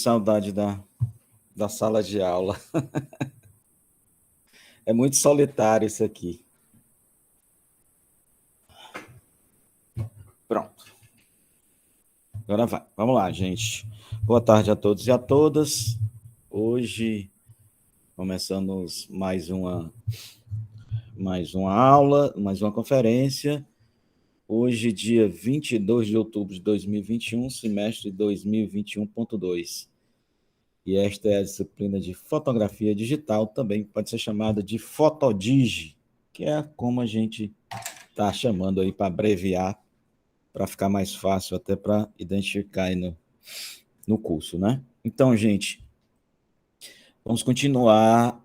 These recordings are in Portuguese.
Saudade da sala de aula. É muito solitário isso aqui. Pronto. Agora vai. Vamos lá, gente. Boa tarde a todos e a todas. Hoje, começamos mais uma aula, mais uma conferência. Hoje, dia 22 de outubro de 2021, semestre 2021.2. E esta é a disciplina de fotografia digital, também pode ser chamada de Fotodigi, que é como a gente está chamando aí para abreviar, para ficar mais fácil até para identificar aí no curso, né? Então, gente, vamos continuar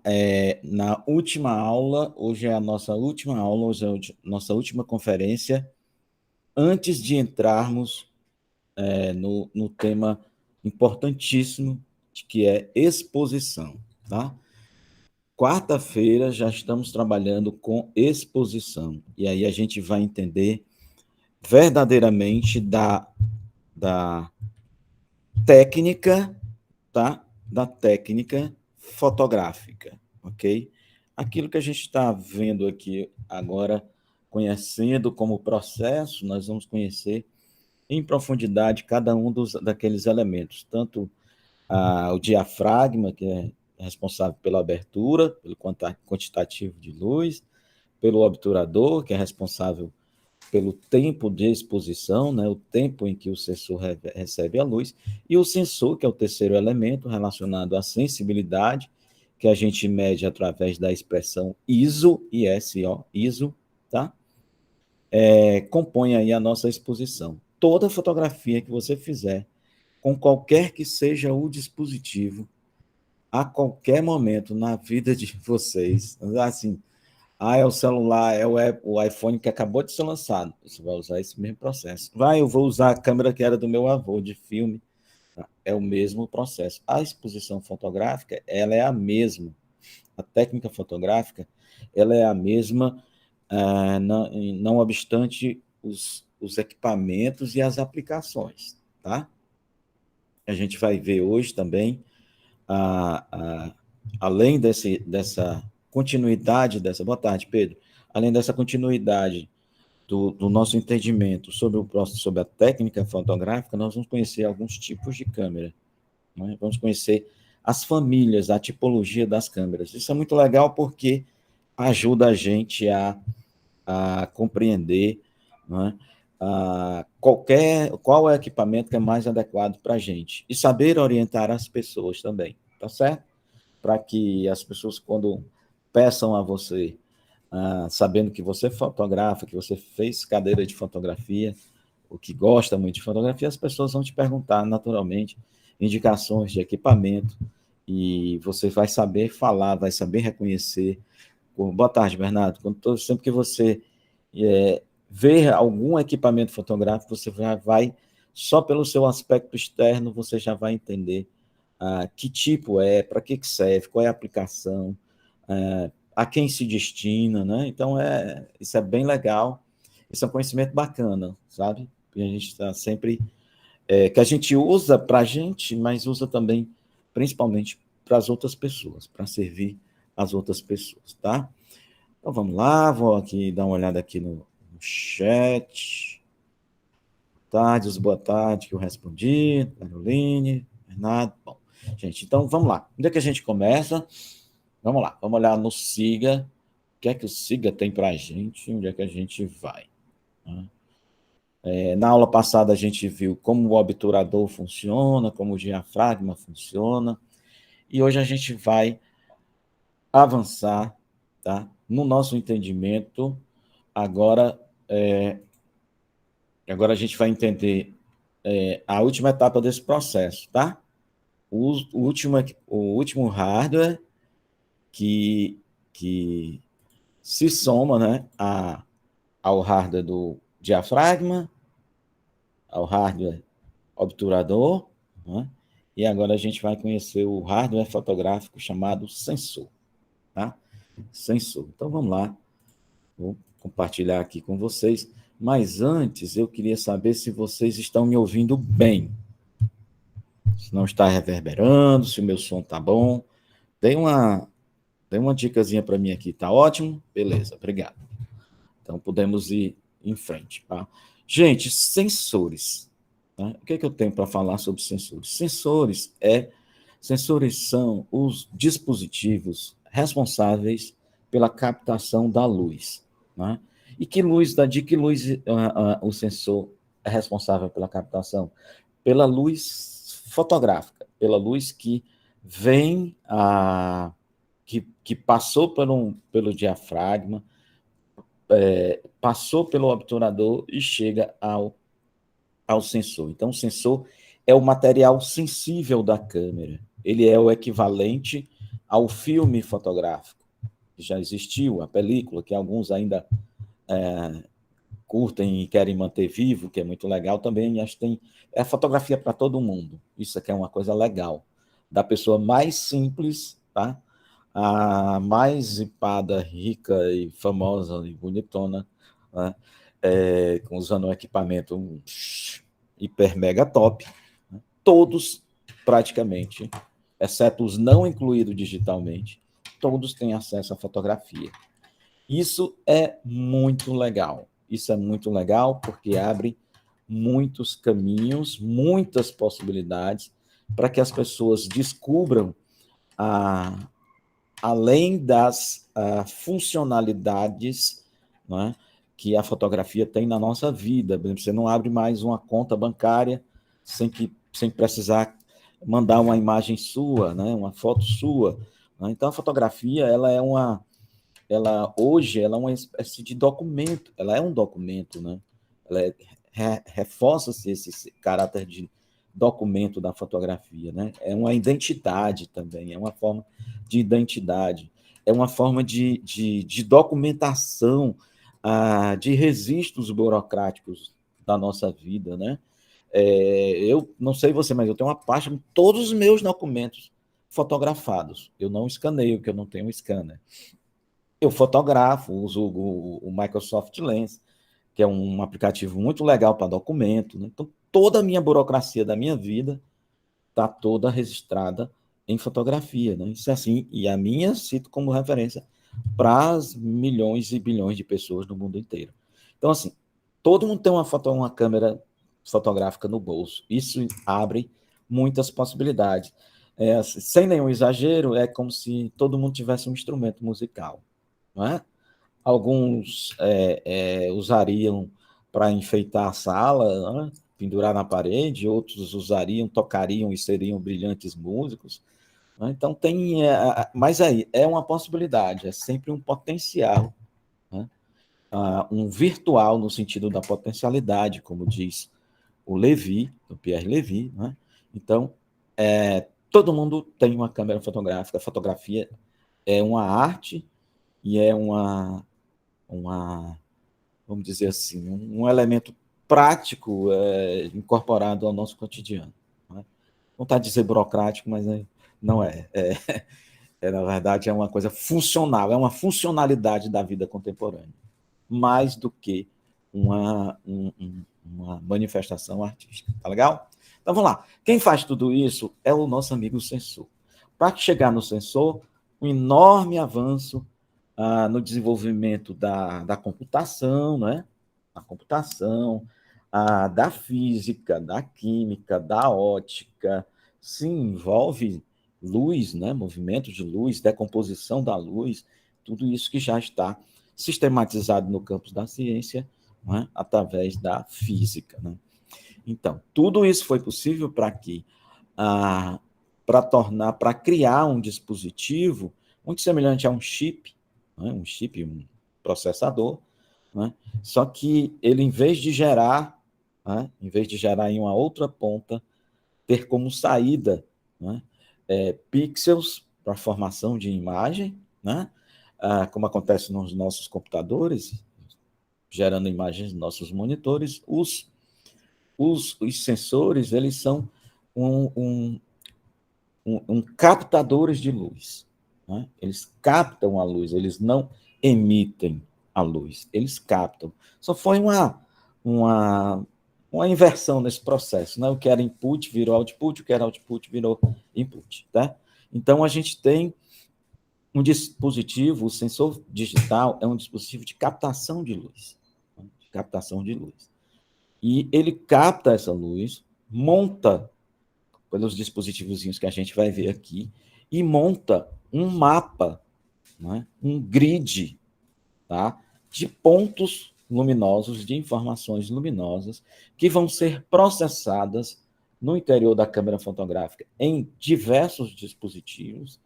na última aula. Hoje é a nossa última aula, hoje é a nossa última conferência, antes de entrarmos no tema importantíssimo, que é exposição, tá? Quarta-feira já estamos trabalhando com exposição, e aí a gente vai entender verdadeiramente da técnica, tá? Da técnica fotográfica, ok? Aquilo que a gente está vendo aqui agora, conhecendo como processo, nós vamos conhecer em profundidade cada um daqueles elementos, tanto o diafragma, que é responsável pela abertura, pelo quantitativo de luz, pelo obturador, que é responsável pelo tempo de exposição, né, o tempo em que o sensor recebe a luz, e o sensor, que é o terceiro elemento relacionado à sensibilidade, que a gente mede através da expressão ISO, ISO, tá? Compõe aí a nossa exposição. Toda fotografia que você fizer, com qualquer que seja o dispositivo, a qualquer momento na vida de vocês, assim, é o celular, o iPhone que acabou de ser lançado. Você vai usar esse mesmo processo. Eu vou usar a câmera que era do meu avô, de filme. É o mesmo processo. A exposição fotográfica, ela é a mesma. A técnica fotográfica, ela é a mesma, não obstante os equipamentos e as aplicações, tá? A gente vai ver hoje também, além dessa continuidade dessa... Boa tarde, Pedro. Além dessa continuidade do nosso entendimento sobre a técnica fotográfica, nós vamos conhecer alguns tipos de câmera, né? Vamos conhecer as famílias, a tipologia das câmeras. Isso é muito legal porque ajuda a gente a compreender, né, qual é o equipamento que é mais adequado para a gente. E saber orientar as pessoas também, tá certo? Para que as pessoas, quando peçam a você, sabendo que você fotografa, que você fez cadeira de fotografia, ou que gosta muito de fotografia, as pessoas vão te perguntar naturalmente indicações de equipamento, e você vai saber falar, vai saber reconhecer. Boa tarde, Bernardo. Sempre que você ver algum equipamento fotográfico, você só pelo seu aspecto externo, você já vai entender que tipo para que serve, qual é a aplicação, a quem se destina, né? Então, isso é bem legal, isso é um conhecimento bacana, sabe? Que a gente está sempre... que a gente usa para a gente, mas usa também, principalmente, para as outras pessoas, para servir as outras pessoas, tá? Então, vamos lá, vou aqui dar uma olhada aqui no chat. Boa tarde, que eu respondi, Caroline, Bernardo. Bom, gente, então vamos lá. Onde é que a gente começa? Vamos lá, vamos olhar no SIGA. O que é que o SIGA tem para a gente? Onde é que a gente vai? Na aula passada a gente viu como o obturador funciona, como o diafragma funciona, e hoje a gente vai avançar, tá, no nosso entendimento. Agora a gente vai entender a última etapa desse processo, tá? O último hardware que se soma, né, ao hardware do diafragma, ao hardware obturador, né? E agora a gente vai conhecer o hardware fotográfico chamado sensor, tá? Sensor. Então vamos lá, vou compartilhar aqui com vocês, mas antes eu queria saber se vocês estão me ouvindo bem. se não está reverberando, se o meu som está bom. Dê uma dicasinha para mim aqui, tá ótimo? Beleza, obrigado. Então, podemos ir em frente. Tá? Gente, sensores. Tá? O que é que eu tenho para falar sobre sensores? Sensores são os dispositivos responsáveis pela captação da luz. Né? E de que luz o sensor é responsável pela captação? Pela luz fotográfica, pela luz que vem, que passou pelo diafragma, passou pelo obturador e chega ao sensor. Então, o sensor é o material sensível da câmera. Ele é o equivalente ao filme fotográfico, que já existiu, a película, que alguns ainda curtem e querem manter vivo, que é muito legal também. Acho que tem fotografia para todo mundo. Isso aqui é uma coisa legal. Da pessoa mais simples, tá? A mais zipada, rica e famosa e bonitona, né? Usando um equipamento hiper mega top, né? Todos, praticamente, exceto os não incluídos digitalmente, todos têm acesso à fotografia. Isso é muito legal. Isso é muito legal porque abre muitos caminhos, muitas possibilidades para que as pessoas descubram, além das funcionalidades, né, que a fotografia tem na nossa vida. Você não abre mais uma conta bancária sem precisar mandar uma imagem sua, né, uma foto sua. Né? Então, a fotografia hoje ela é uma espécie de documento, ela é um documento, né? Reforça-se esse caráter de documento da fotografia, né? É uma identidade também, é uma forma de identidade, é uma forma de documentação de registros burocráticos da nossa vida, né? Eu não sei você, mas eu tenho uma pasta com todos os meus documentos fotografados. Eu não escaneio, porque eu não tenho scanner. Eu fotografo, uso o Microsoft Lens, que é um aplicativo muito legal para documento. Né? Então, toda a minha burocracia da minha vida está toda registrada em fotografia. Né? Isso é assim, e a minha cito como referência para as milhões e bilhões de pessoas no mundo inteiro. Então, assim, todo mundo tem uma câmera fotográfica no bolso. Isso abre muitas possibilidades. Sem nenhum exagero, é como se todo mundo tivesse um instrumento musical. Não é? Alguns usariam para enfeitar a sala, né? Pendurar na parede, outros tocariam e seriam brilhantes músicos. Né? Então tem, mas aí é uma possibilidade, é sempre um potencial, né? Um virtual no sentido da potencialidade, como diz o Levi, o Pierre Levy. Né? Então, todo mundo tem uma câmera fotográfica, a fotografia é uma arte e é vamos dizer assim, um elemento prático incorporado ao nosso cotidiano. Né? Não está a dizer burocrático, mas não é. Na verdade, é uma coisa funcional, é uma funcionalidade da vida contemporânea, mais do que uma manifestação artística. Tá legal? Então, vamos lá. Quem faz tudo isso é o nosso amigo sensor. Para chegar no sensor, um enorme avanço no desenvolvimento da computação, né? A computação, da física, da química, da ótica, se envolve luz, né? Movimento de luz, decomposição da luz, tudo isso que já está sistematizado no campo da ciência, né? Através da física. Né? Então, tudo isso foi possível para que para criar um dispositivo muito semelhante a um chip, né? Um processador, né? Só que ele, em vez de gerar, né? Em vez de gerar em uma outra ponta, ter como saída, né? Pixels para formação de imagem, né? Como acontece nos nossos computadores, gerando imagens nos nossos monitores, os sensores, eles são captadores de luz. Né? Eles captam a luz, eles não emitem a luz, eles captam. Só foi uma uma inversão nesse processo, né? O que era input virou output, o que era output virou input, tá? Então, a gente tem um dispositivo, o sensor digital é um dispositivo de captação de luz. Captação de luz. E ele capta essa luz, monta, pelos dispositivos que a gente vai ver aqui, e monta um mapa, né? Um grid, tá? De pontos luminosos, de informações luminosas, que vão ser processadas no interior da câmera fotográfica em diversos dispositivos.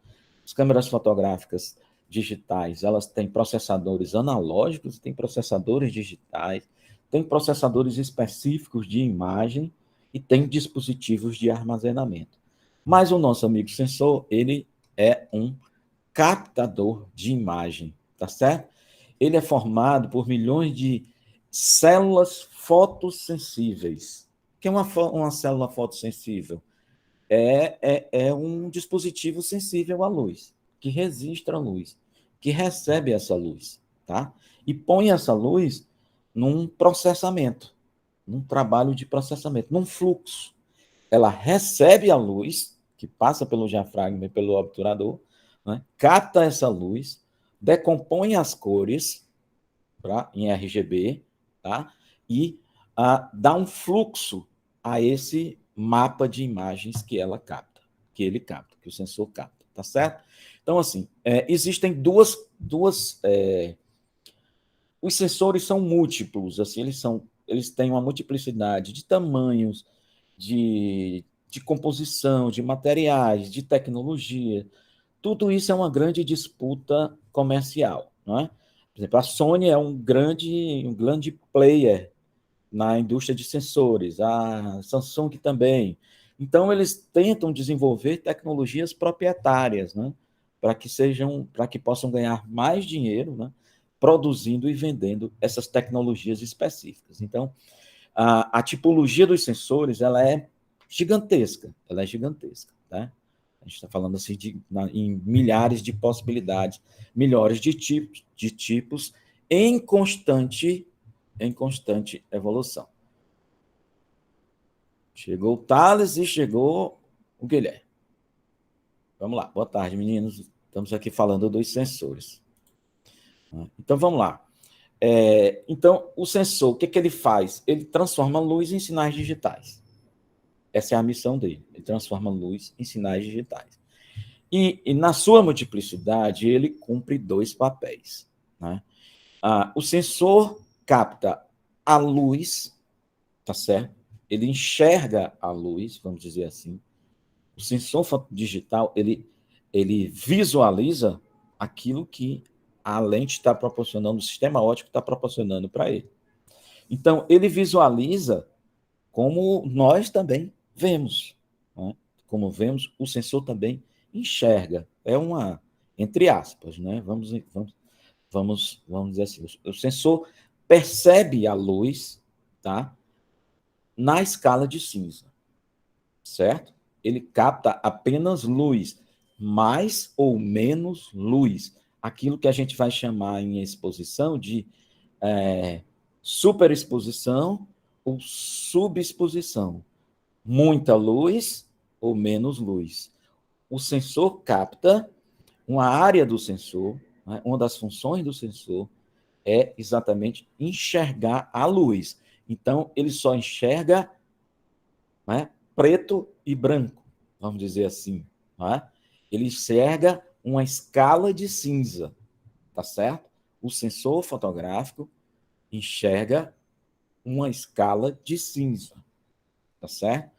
As câmeras fotográficas digitais, elas têm processadores analógicos, têm processadores digitais, têm processadores específicos de imagem e têm dispositivos de armazenamento. Mas o nosso amigo sensor, ele é um captador de imagem, tá certo? Ele é formado por milhões de células fotossensíveis. O que é uma célula fotossensível? É um dispositivo sensível à luz, que registra a luz, que recebe essa luz, tá? E põe essa luz num processamento, num trabalho de processamento, num fluxo. Ela recebe a luz, que passa pelo diafragma e pelo obturador, né? Capta essa luz, decompõe as cores em RGB, tá? E dá um fluxo a esse mapa de imagens que ela capta, que ele capta, que o sensor capta, tá certo? Então, assim, existem duas os sensores são múltiplos, assim, eles têm uma multiplicidade de tamanhos, de composição, de materiais, de tecnologia. Tudo isso é uma grande disputa comercial, não é? Por exemplo, a Sony é um grande player na indústria de sensores, a Samsung também. Então, eles tentam desenvolver tecnologias proprietárias, né? Para que possam ganhar mais dinheiro, né? Produzindo e vendendo essas tecnologias específicas. Então, a tipologia dos sensores ela é gigantesca, tá? A gente está falando assim em milhares de possibilidades, milhares de tipos em constante evolução. Chegou o Thales e chegou o Guilherme. Vamos lá. Boa tarde, meninos. Estamos aqui falando dos sensores. Então, vamos lá. Então, o sensor, o que ele faz? Ele transforma luz em sinais digitais. Essa é a missão dele. Ele transforma luz em sinais digitais. E na sua multiplicidade, ele cumpre dois papéis, né? O sensor capta a luz, tá certo? Ele enxerga a luz, vamos dizer assim. O sensor digital, ele visualiza aquilo que a lente está proporcionando, o sistema óptico está proporcionando para ele. Então, ele visualiza como nós também vemos, né? Como vemos, o sensor também enxerga. É uma, entre aspas, né? Vamos dizer assim, o sensor percebe a luz, tá? Na escala de cinza, certo? Ele capta apenas luz, mais ou menos luz. Aquilo que a gente vai chamar em exposição de superexposição ou subexposição. Muita luz ou menos luz. O sensor capta uma área do sensor, né? Uma das funções do sensor é exatamente enxergar a luz. Então, ele só enxerga, né, preto e branco, vamos dizer assim. Né? Ele enxerga uma escala de cinza, tá certo? O sensor fotográfico enxerga uma escala de cinza, tá certo?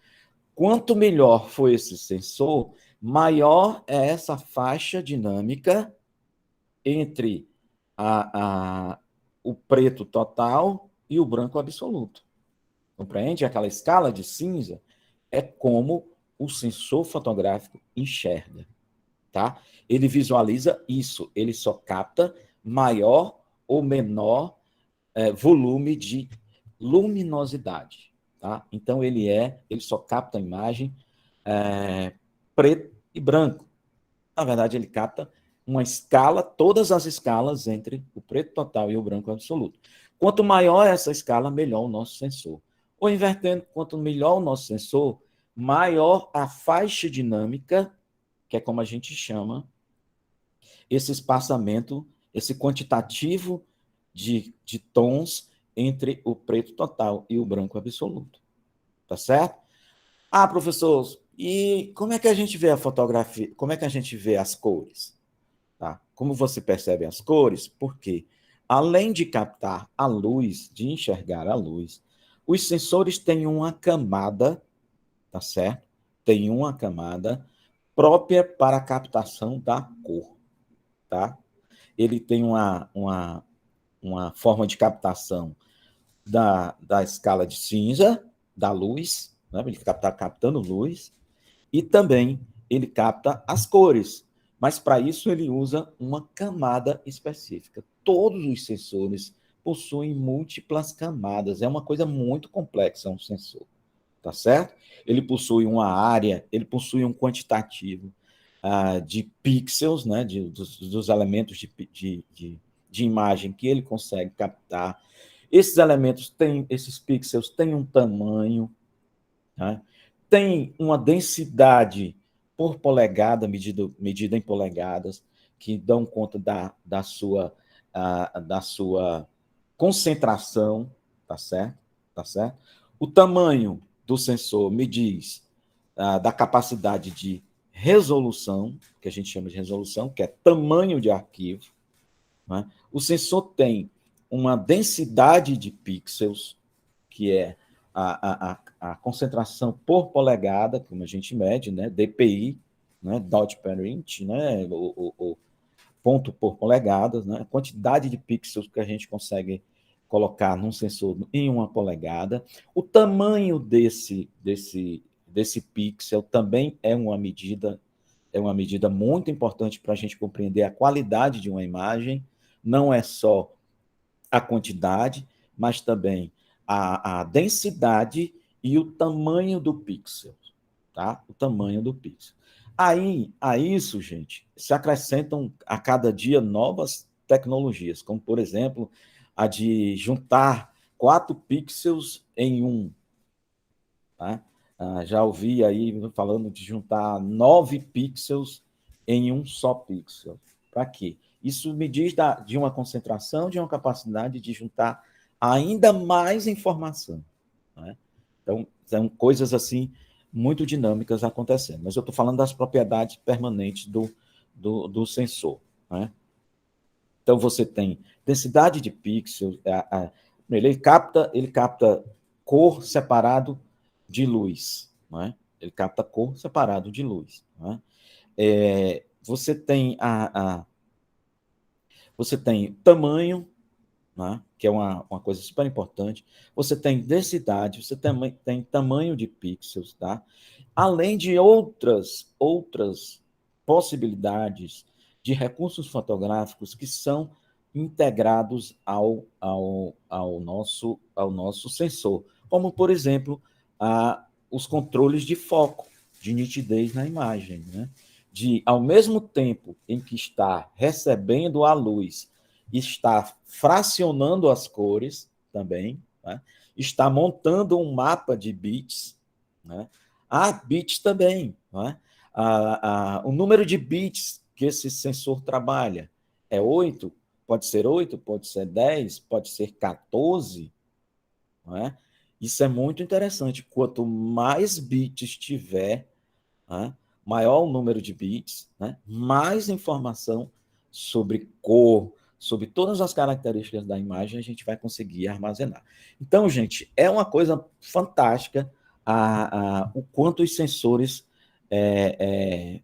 Quanto melhor for esse sensor, maior é essa faixa dinâmica entre o preto total e o branco absoluto. Compreende? Aquela escala de cinza é como o sensor fotográfico enxerga, tá? Ele visualiza isso, ele só capta maior ou menor volume de luminosidade, tá? Então ele só capta a imagem preto e branco. Na verdade, ele capta uma escala, todas as escalas entre o preto total e o branco absoluto. Quanto maior essa escala, melhor o nosso sensor. Ou invertendo, quanto melhor o nosso sensor, maior a faixa dinâmica, que é como a gente chama esse espaçamento, esse quantitativo de tons entre o preto total e o branco absoluto. Tá certo? Ah, professor, e como é que a gente vê a fotografia? Como é que a gente vê as cores? Tá? Como você percebe as cores? Porque, além de captar a luz, de enxergar a luz, os sensores têm uma camada, tá certo? Tem uma camada própria para a captação da cor, tá? Ele tem uma forma de captação da escala de cinza, da luz, né? Ele está captando luz, e também ele capta as cores, mas para isso ele usa uma camada específica. Todos os sensores possuem múltiplas camadas, é uma coisa muito complexa um sensor, tá certo? Ele possui uma área, ele possui um quantitativo de pixels, né, dos elementos de imagem que ele consegue captar. Esses elementos têm, esses pixels têm um tamanho, né? Tem uma densidade por polegada, medida em polegadas, que dão conta da sua concentração, tá certo? Tá certo? O tamanho do sensor me diz da capacidade de resolução, que a gente chama de resolução, que é tamanho de arquivo. Né? O sensor tem uma densidade de pixels, que é a concentração por polegada, como a gente mede, né? DPI, né? Dot per inch, né? O ponto por polegada, né? A quantidade de pixels que a gente consegue colocar num sensor em uma polegada. O tamanho desse pixel também é uma medida muito importante para a gente compreender a qualidade de uma imagem. Não é só a quantidade, mas também a densidade e o tamanho do pixel, tá? O tamanho do pixel. Aí, a isso, gente, se acrescentam a cada dia novas tecnologias, como, por exemplo, a de juntar 4 pixels em um. Tá? Já ouvi aí falando de juntar 9 pixels em um só pixel. Para quê? Isso me diz de uma concentração, de uma capacidade de juntar ainda mais informação. Né? Então, são coisas assim muito dinâmicas acontecendo. Mas eu estou falando das propriedades permanentes do sensor. Né? Então, você tem densidade de pixels, ele capta cor separado de luz. Né? Ele capta cor separado de luz. Né? Você tem você tem tamanho, né? Que é uma coisa super importante. Você tem densidade, você também tem tamanho de pixels, tá? Além de outras possibilidades de recursos fotográficos que são integrados ao nosso sensor, como, por exemplo, os controles de foco, de nitidez na imagem, né? Ao mesmo tempo em que está recebendo a luz, está fracionando as cores também, né? Está montando um mapa de bits, né? Bits também, né? O número de bits que esse sensor trabalha é 8, pode ser 10, pode ser 14, né? Isso é muito interessante. Quanto mais bits tiver, né, maior o número de bits, né, mais informação sobre cor, sobre todas as características da imagem a gente vai conseguir armazenar. Então, gente, é uma coisa fantástica o quanto os sensores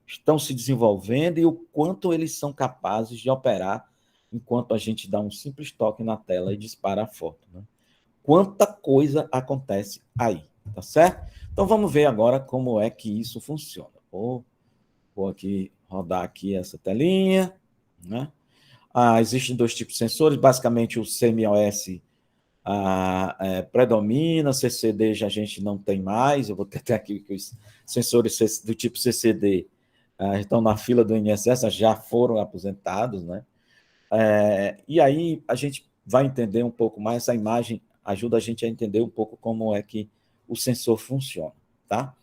estão se desenvolvendo e o quanto eles são capazes de operar enquanto a gente dá um simples toque na tela e dispara a foto. Né? Quanta coisa acontece aí, tá certo? Então vamos ver agora como é que isso funciona. Vou aqui rodar aqui essa telinha, né? Existem dois tipos de sensores, basicamente o CMOS predomina, CCD já a gente não tem mais, eu vou ter aqui que os sensores do tipo CCD estão na fila do INSS, já foram aposentados, né? E aí a gente vai entender um pouco mais essa imagem, ajuda a gente a entender um pouco como é que o sensor funciona, tá?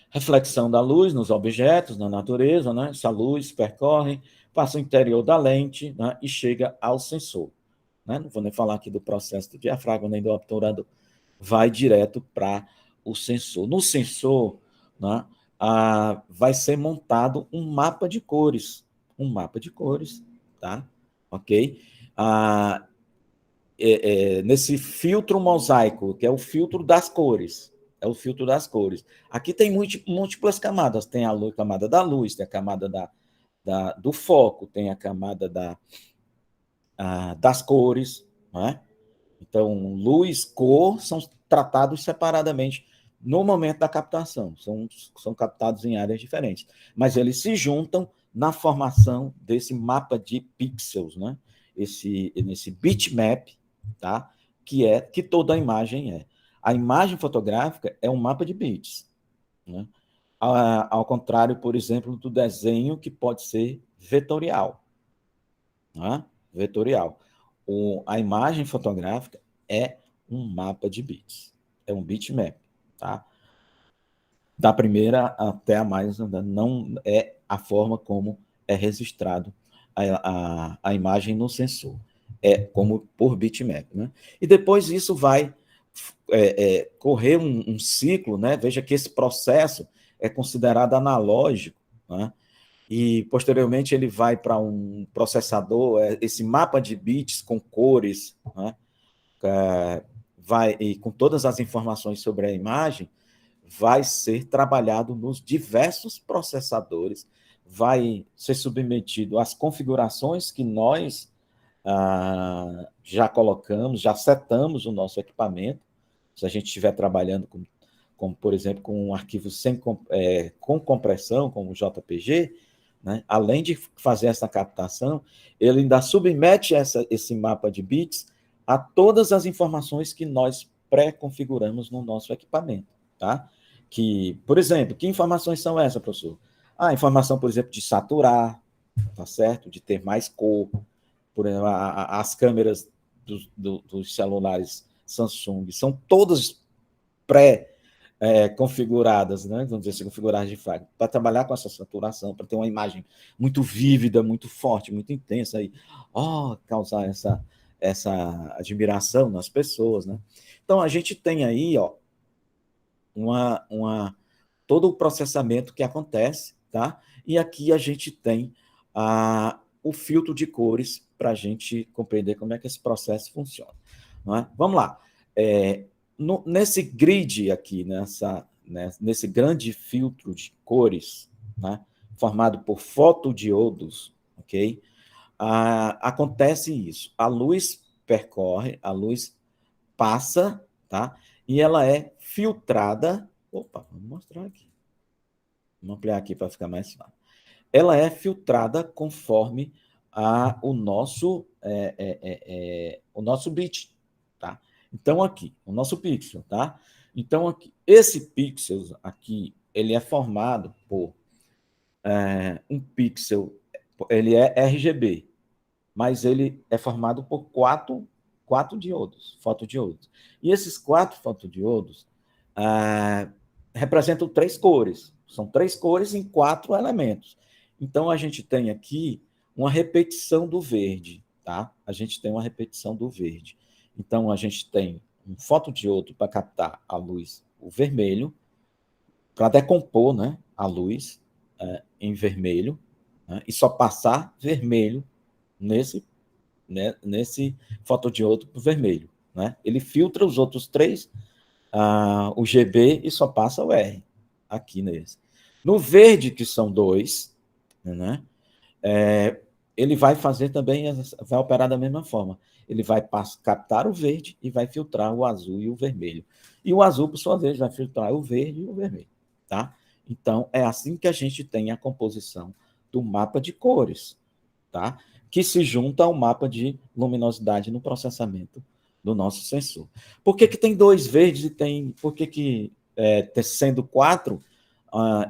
Reflexão da luz nos objetos, na natureza, né? Essa luz percorre, passa o interior da lente, né? E chega ao sensor. Né? Não vou nem falar aqui do processo do diafragma nem do obturador. Vai direto para o sensor. No sensor, né, vai ser montado um mapa de cores. Um mapa de cores, tá? Ok? Nesse filtro mosaico, que é o filtro das cores. É o filtro das cores. Aqui tem múltiplas camadas. Tem a camada da luz, tem a camada do foco, tem a camada das cores, né? Então, luz, cor são tratados separadamente no momento da captação, são captados em áreas diferentes, mas eles se juntam na formação desse mapa de pixels, né? Nesse bitmap, tá? Que toda a imagem é. A imagem fotográfica é um mapa de bits, né? Ao contrário, por exemplo, do desenho, que pode ser vetorial, né? Vetorial. A imagem fotográfica é um mapa de bits, é um bitmap, tá? Da primeira até a mais, não é a forma como é registrado a imagem no sensor, é como por bitmap, né? E depois isso vai correr um ciclo, né? Veja que esse processo é considerado analógico, né? E posteriormente ele vai para um processador, esse mapa de bits com cores, né? E com todas as informações sobre a imagem, vai ser trabalhado nos diversos processadores, vai ser submetido às configurações que nós já colocamos, já setamos o nosso equipamento. Se a gente estiver trabalhando como por exemplo, com um arquivo com compressão, como o JPG, né? Além de fazer essa captação, ele ainda submete esse mapa de bits a todas as informações que nós pré-configuramos no nosso equipamento, tá? Que, por exemplo, que informações são essas, professor? Informação, por exemplo, de saturar, tá certo? De ter mais cor. Por exemplo, as câmeras dos celulares Samsung são todas configuradas, né? Vamos dizer assim, configuradas de fato, para trabalhar com essa saturação, para ter uma imagem muito vívida, muito forte, muito intensa, e causar essa admiração nas pessoas, né? Então, a gente tem aí, todo o processamento que acontece, tá? E aqui a gente tem o filtro de cores para a gente compreender como é que esse processo funciona. Não é? Vamos lá. Nesse grid aqui, nesse grande filtro de cores, né, formado por fotodiodos, ok? Acontece isso. A luz percorre, a luz passa, tá? E ela é filtrada. Opa, vamos mostrar aqui. Vamos ampliar aqui para ficar mais claro. Ela é filtrada conforme o nosso bit, tá? Então, aqui, o nosso pixel, tá? Então, aqui, esse pixel aqui, ele é formado por um pixel, ele é RGB, mas ele é formado por quatro diodos, fotodiodos. E esses quatro fotodiodos representam três cores. São três cores em quatro elementos. Então, a gente tem aqui uma repetição do verde, tá? A gente tem uma repetição do verde. Então, a gente tem um fotodiodo para captar a luz, o vermelho, para decompor, né, a luz em vermelho, né, e só passar vermelho nesse fotodiodo vermelho, né? Ele filtra os outros três, o GB, e só passa o R aqui nesse. No verde, que são dois, né? Ele vai fazer também, vai operar da mesma forma. Ele vai captar o verde e vai filtrar o azul e o vermelho. E o azul, por sua vez, vai filtrar o verde e o vermelho, tá? Então, é assim que a gente tem a composição do mapa de cores, tá? Que se junta ao mapa de luminosidade no processamento do nosso sensor. Por que tem dois verdes e por que sendo quatro,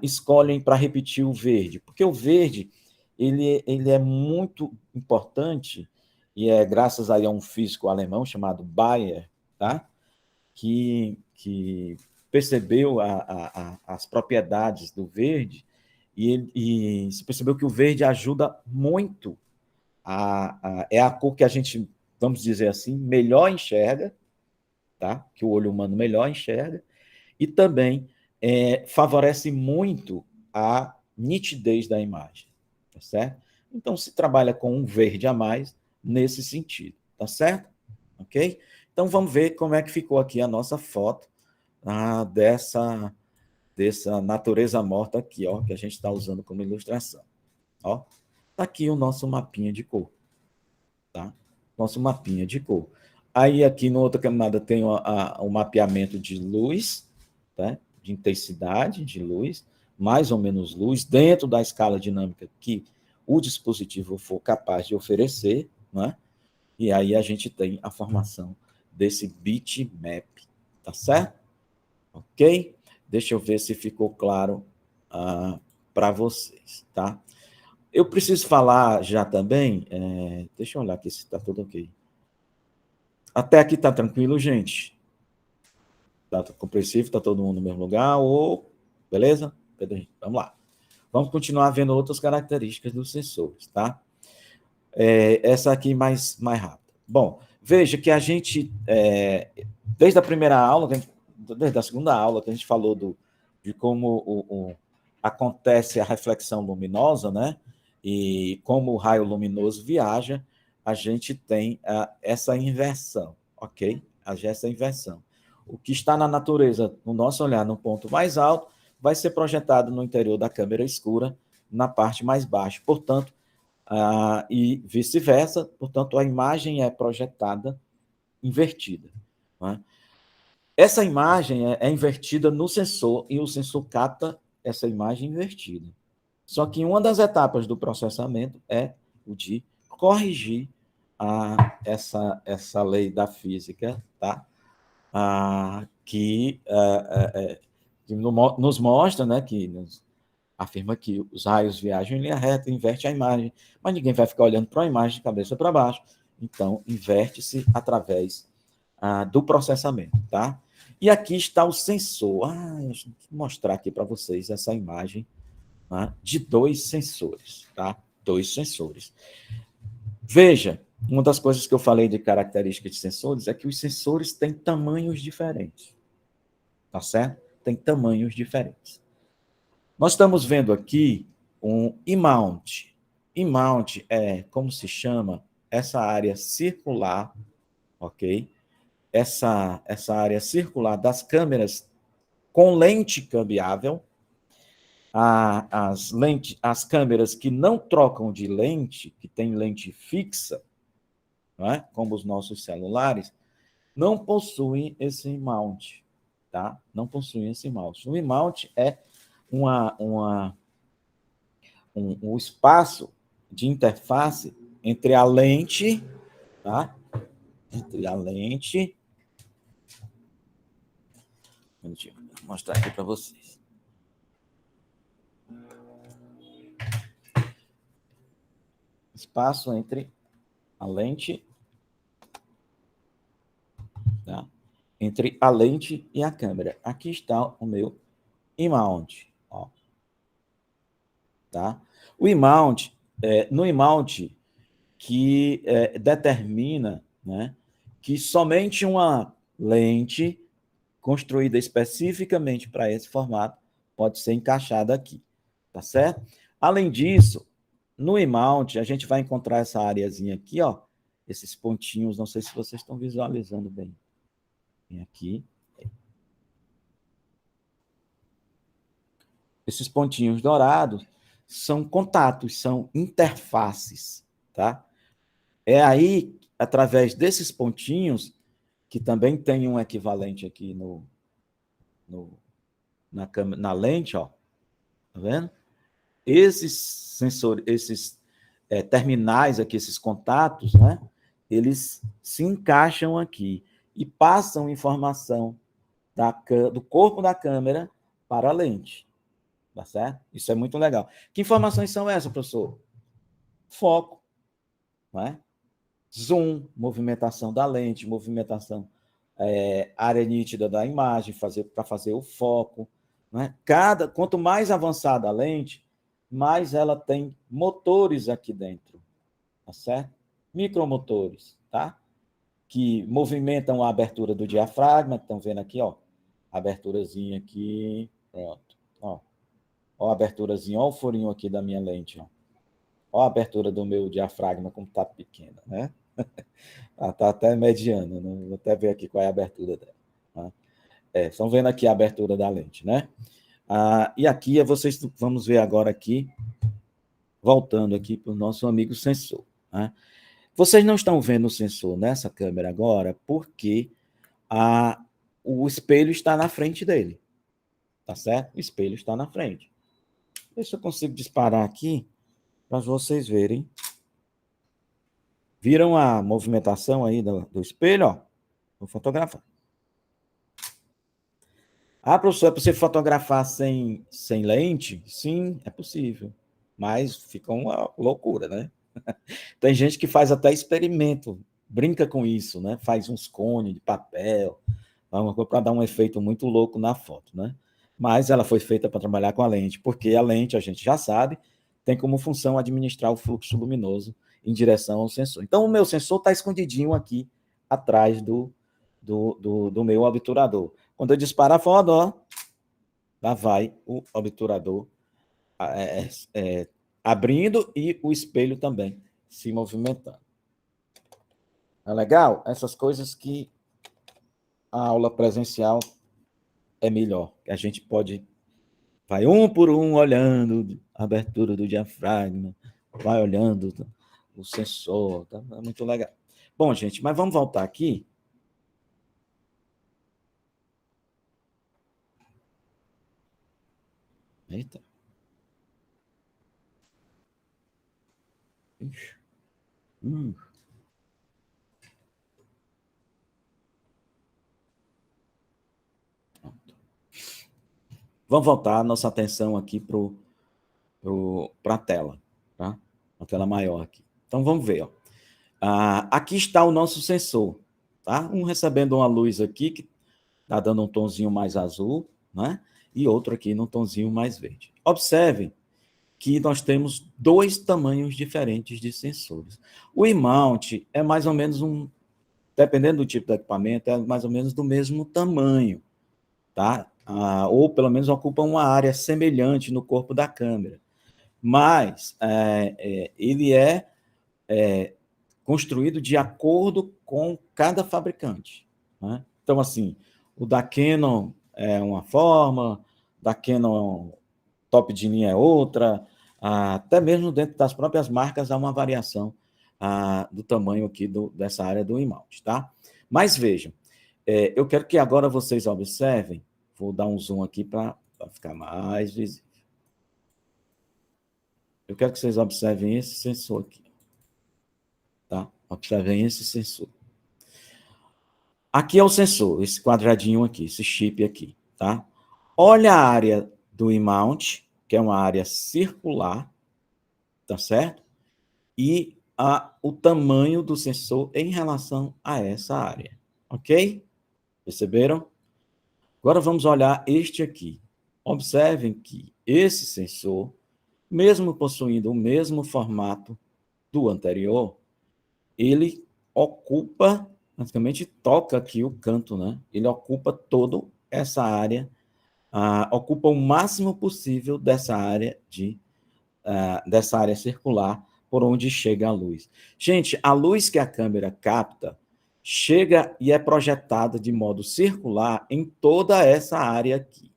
escolhem para repetir o verde? Porque o verde ele é muito importante e é graças aí a um físico alemão chamado Bayer, tá? que percebeu as propriedades do verde e se percebeu que o verde ajuda muito, é a cor que a gente, vamos dizer assim, melhor enxerga, tá? Que o olho humano melhor enxerga, e também favorece muito a nitidez da imagem, tá certo? Então, se trabalha com um verde a mais nesse sentido, tá certo? Ok? Então, vamos ver como é que ficou aqui a nossa foto dessa natureza morta aqui, ó, que a gente está usando como ilustração. Ó, tá aqui o nosso mapinha de cor, tá? Nosso mapinha de cor. Aí aqui no outra camada tem o mapeamento de luz, tá? De intensidade de luz, mais ou menos luz, dentro da escala dinâmica que o dispositivo for capaz de oferecer, né? E aí a gente tem a formação desse bitmap, tá certo? Ok? Deixa eu ver se ficou claro para vocês, tá? Eu preciso falar já também, deixa eu olhar aqui se está tudo ok. Até aqui está tranquilo, gente? Está compreensível? Está todo mundo no mesmo lugar? Beleza? Vamos lá. Vamos continuar vendo outras características dos sensores, tá? Essa aqui mais rápida. Bom, veja que a gente, desde a primeira aula, desde a segunda aula, que a gente falou de como acontece a reflexão luminosa, né? E como o raio luminoso viaja, a gente tem essa inversão, ok? Essa inversão. O que está na natureza, no nosso olhar, no ponto mais alto, vai ser projetado no interior da câmera escura, na parte mais baixa. Portanto, e vice-versa, portanto, a imagem é projetada invertida. Né? Essa imagem é invertida no sensor e o sensor capta essa imagem invertida. Só que uma das etapas do processamento é o de corrigir essa lei da física, tá? Que nos mostra, né, que afirma que os raios viajam em linha reta, inverte a imagem, mas ninguém vai ficar olhando para a imagem de cabeça para baixo. Então, inverte-se através do processamento, tá? E aqui está o sensor. Deixa eu mostrar aqui para vocês essa imagem, tá? De dois sensores, tá? Dois sensores. Veja, uma das coisas que eu falei de características de sensores é que os sensores têm tamanhos diferentes, tá certo? Tem tamanhos diferentes. Nós estamos vendo aqui um E-mount. E-mount é, como se chama, essa área circular, ok? Essa área circular das câmeras com lente cambiável, as câmeras que não trocam de lente, que tem lente fixa, não é? Como os nossos celulares, não possuem esse mount, tá? Não possuem esse mount. O mount é um espaço de interface entre a lente, tá? Entre a lente. Vou mostrar aqui para vocês. Espaço entre a lente, tá? Entre a lente e a câmera. Aqui está o meu E-mount, ó. Tá? O E-mount, no E-mount que determina, né, que somente uma lente construída especificamente para esse formato pode ser encaixada aqui, tá certo? Além disso, no E-mount, a gente vai encontrar essa areazinha aqui, ó, esses pontinhos, não sei se vocês estão visualizando bem. Vem aqui. Esses pontinhos dourados são contatos, são interfaces, tá? É aí, através desses pontinhos, que também tem um equivalente aqui na lente, ó, tá vendo? Esses sensores, esses terminais aqui, esses contatos, né? Eles se encaixam aqui e passam informação do corpo da câmera para a lente, tá certo? Isso é muito legal. Que informações são essas, professor? Foco, não é? zoom, movimentação da lente, movimentação, área nítida da imagem, para fazer o foco. Né? Quanto mais avançada a lente, mais ela tem motores aqui dentro, tá certo? Micromotores, tá? Que movimentam a abertura do diafragma, estão vendo aqui, ó, a aberturazinha aqui, pronto, ó a aberturazinha, ó o furinho aqui da minha lente, ó a abertura do meu diafragma como está pequena, né? Está até mediana, né? Vou até ver aqui qual é a abertura dela. Tá? Estão vendo aqui a abertura da lente, né? E aqui vamos ver agora aqui, voltando aqui para o nosso amigo sensor. Né? Vocês não estão vendo o sensor nessa câmera agora porque o espelho está na frente dele, tá certo? O espelho está na frente. Deixa se eu consigo disparar aqui para vocês verem. Viram a movimentação aí do espelho? Ó? Vou fotografar. Professor, é possível fotografar sem lente? Sim, é possível. Mas fica uma loucura, né? Tem gente que faz até experimento, brinca com isso, né? Faz uns cones de papel, para dar um efeito muito louco na foto, né? Mas ela foi feita para trabalhar com a lente, porque a lente, a gente já sabe, tem como função administrar o fluxo luminoso em direção ao sensor. Então, o meu sensor está escondidinho aqui atrás do meu obturador. Quando eu disparar a foto, ó, lá vai o obturador abrindo e o espelho também se movimentando. É legal? Essas coisas que a aula presencial é melhor. A gente vai um por um olhando a abertura do diafragma, vai olhando o sensor, tá? É muito legal. Bom, gente, mas vamos voltar aqui. Eita. Ixi. Vamos voltar a nossa atenção aqui para a tela, tá? A tela maior aqui. Então, vamos ver. Ó. Aqui está o nosso sensor, tá? Um recebendo uma luz aqui, que está dando um tonzinho mais azul, né? E outro aqui num tonzinho mais verde. Observem que nós temos dois tamanhos diferentes de sensores. O E-mount é mais ou menos dependendo do tipo de equipamento, é mais ou menos do mesmo tamanho, tá? Ou pelo menos ocupa uma área semelhante no corpo da câmera. Mas ele é construído de acordo com cada fabricante. Né? Então, assim, o da Canon é uma forma, da Canon top de linha é outra, até mesmo dentro das próprias marcas há uma variação do tamanho aqui dessa área do E-mount, tá? Mas vejam, eu quero que agora vocês observem, vou dar um zoom aqui para ficar mais visível. Eu quero que vocês observem esse sensor aqui, tá? Observem esse sensor. Aqui é o sensor, esse quadradinho aqui, esse chip aqui, tá? Olha a área do E-mount, que é uma área circular, tá certo? E o tamanho do sensor em relação a essa área, ok? Perceberam? Agora vamos olhar este aqui. Observem que esse sensor, mesmo possuindo o mesmo formato do anterior, ele ocupa, praticamente toca aqui o canto, né? Ele ocupa toda essa área, ocupa o máximo possível dessa área circular por onde chega a luz. Gente, a luz que a câmera capta chega e é projetada de modo circular em toda essa área aqui.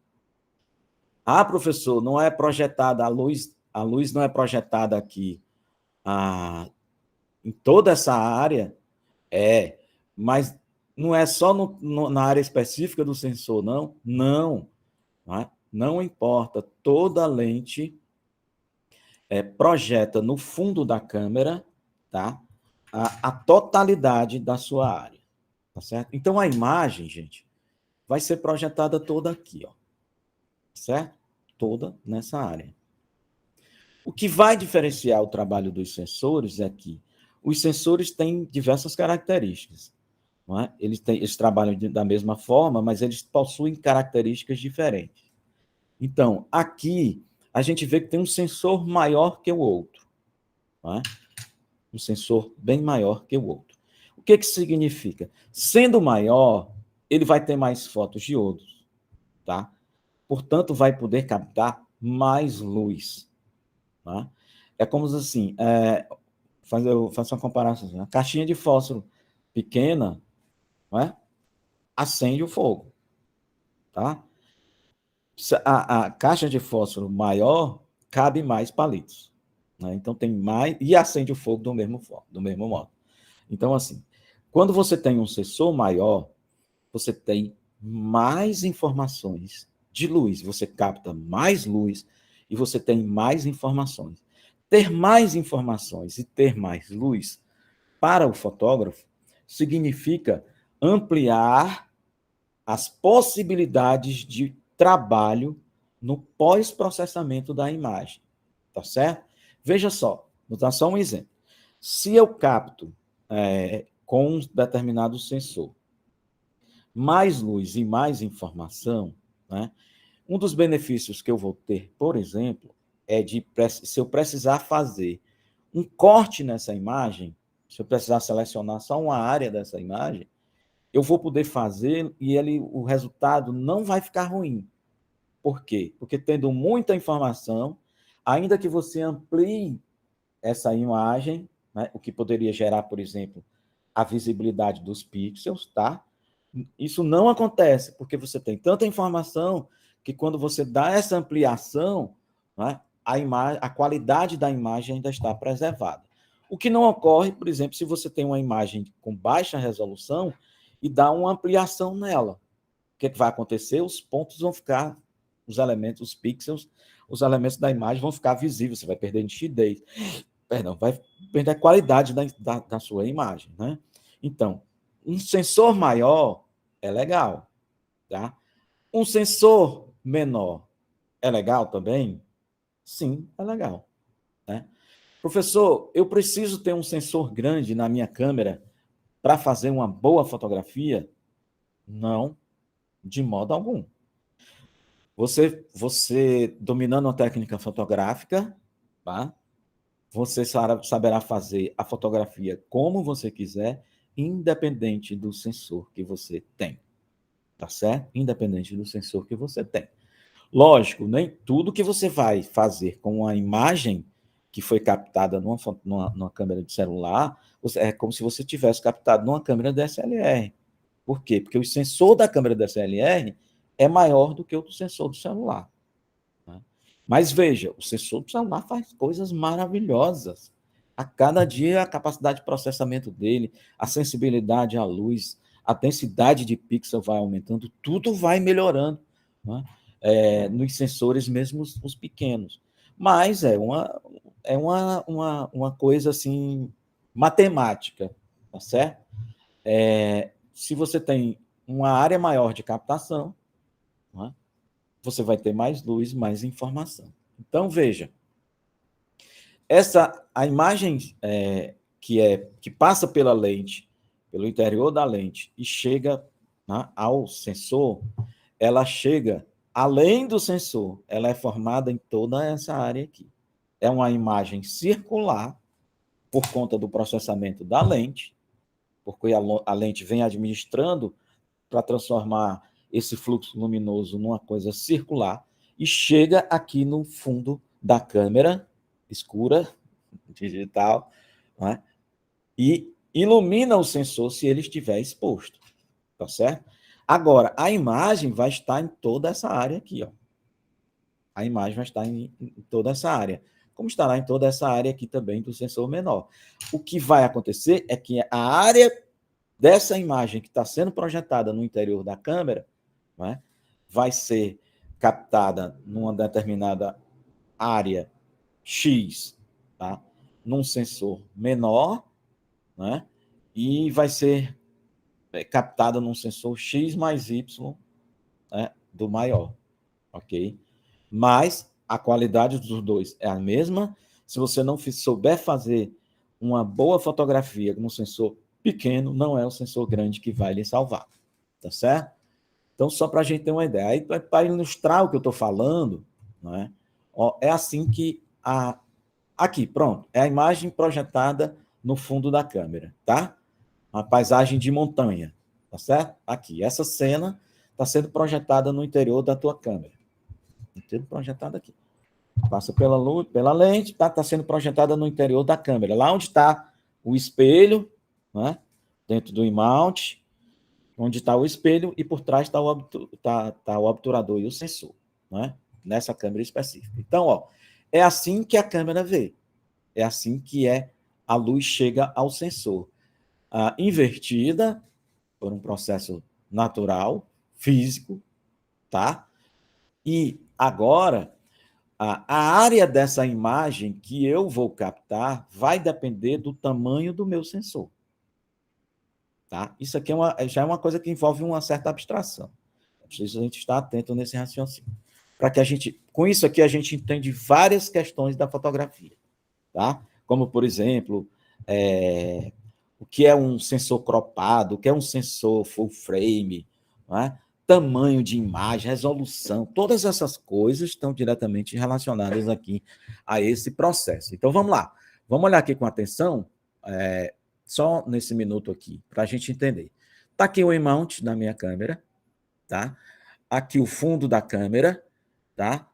Professor, não é projetada a luz não é projetada aqui em toda essa área? Mas não é só na área específica do sensor, não? Não. Não importa. Toda lente projeta no fundo da câmera, tá? A totalidade da sua área, tá certo? Então, a imagem, gente, vai ser projetada toda aqui, ó, certo? Toda nessa área. O que vai diferenciar o trabalho dos sensores é que Os sensores têm diversas características. Não é? Eles trabalham da mesma forma, mas eles possuem características diferentes. Então, aqui, a gente vê que tem um sensor maior que o outro. Não é? Um sensor bem maior que o outro. O que significa? Sendo maior, ele vai ter mais fotodiodos, tá? Portanto, vai poder captar mais luz. Tá? É como assim, eu faço uma comparação. Assim, a caixinha de fósforo pequena, não é? Acende o fogo. Tá? A caixa de fósforo maior cabe mais palitos. Né? Então tem mais. E acende o fogo do mesmo modo. Então, assim, quando você tem um sensor maior, você tem mais informações de luz, você capta mais luz e você tem mais informações. Ter mais informações e ter mais luz para o fotógrafo significa ampliar as possibilidades de trabalho no pós-processamento da imagem, tá certo? Veja só, vou dar só um exemplo. Se eu capto com um determinado sensor mais luz e mais informação, né? Um dos benefícios que eu vou ter, por exemplo, é se eu precisar fazer um corte nessa imagem, se eu precisar selecionar só uma área dessa imagem, eu vou poder fazer e o resultado não vai ficar ruim. Por quê? Porque tendo muita informação, ainda que você amplie essa imagem, né, o que poderia gerar, por exemplo, a visibilidade dos pixels, tá? Isso não acontece, porque você tem tanta informação que quando você dá essa ampliação, né, a qualidade da imagem ainda está preservada. O que não ocorre, por exemplo, se você tem uma imagem com baixa resolução e dá uma ampliação nela. O que vai acontecer? Os pontos vão ficar, os elementos, os pixels, os elementos da imagem vão ficar visíveis, você vai perder nitidez, vai perder a qualidade da sua imagem. Né? Então, um sensor maior é legal, tá? Um sensor menor é legal também? Sim, é legal, né? Professor, eu preciso ter um sensor grande na minha câmera para fazer uma boa fotografia? Não, de modo algum. Você dominando a técnica fotográfica, tá? Você saberá fazer a fotografia como você quiser, independente do sensor que você tem. Tá certo? Independente do sensor que você tem. Lógico, nem tudo que você vai fazer com a imagem que foi captada numa câmera de celular é como se você tivesse captado numa câmera DSLR. Por quê? Porque o sensor da câmera DSLR é maior do que o do sensor do celular. Né? Mas veja, o sensor do celular faz coisas maravilhosas. A cada dia a capacidade de processamento dele, a sensibilidade à luz, a densidade de pixel vai aumentando, tudo vai melhorando, né? Nos sensores mesmo os pequenos. Mas uma coisa assim matemática, tá certo? Se você tem uma área maior de captação, né, você vai ter mais luz, mais informação. Então, veja, a imagem que passa pela lente, pelo interior da lente, e chega, né, ao sensor, ela chega além do sensor, ela é formada em toda essa área aqui. É uma imagem circular, por conta do processamento da lente, porque a lente vem administrando para transformar esse fluxo luminoso numa coisa circular, e chega aqui no fundo da câmera escura, digital, né? E ilumina o sensor se ele estiver exposto, tá certo? Agora, a imagem vai estar em toda essa área aqui, ó. A imagem vai estar em toda essa área, como estará em toda essa área aqui também do sensor menor. O que vai acontecer é que a área dessa imagem que está sendo projetada no interior da câmera, né, vai ser captada numa determinada área X, tá? Num sensor menor, né? E vai ser captada num sensor X mais Y, né, do maior, ok? Mas a qualidade dos dois é a mesma. Se você não souber fazer uma boa fotografia com um sensor pequeno não é o sensor grande que vai lhe salvar, tá certo? Então, só para a gente ter uma ideia. Aí, para ilustrar o que eu estou falando, não é? Ó, é assim que aqui, pronto, é a imagem projetada no fundo da câmera, tá? Uma paisagem de montanha, tá certo? Aqui, essa cena está sendo projetada no interior da tua câmera. Está sendo projetada aqui. Passa pela luz, pela lente, tá sendo projetada no interior da câmera. Lá onde está o espelho, né? Dentro do mount, onde está o espelho e por trás está o obturador e o sensor, né? Nessa câmera específica. Então, ó, é assim que a câmera vê. É assim que a luz chega ao sensor. Invertida por um processo natural, físico, tá? E agora, a área dessa imagem que eu vou captar vai depender do tamanho do meu sensor. Tá? Isso aqui já é uma coisa que envolve uma certa abstração. É preciso a gente estar atento nesse raciocínio. Para que com isso aqui, a gente entende várias questões da fotografia. Tá? Como, por exemplo, o que é um sensor cropado, o que é um sensor full frame, não é? Tamanho de imagem, resolução, todas essas coisas estão diretamente relacionadas aqui a esse processo. Então, vamos lá. Vamos olhar aqui com atenção, só nesse minuto aqui, para a gente entender. Está aqui o mount da minha câmera, tá? Aqui o fundo da câmera, tá?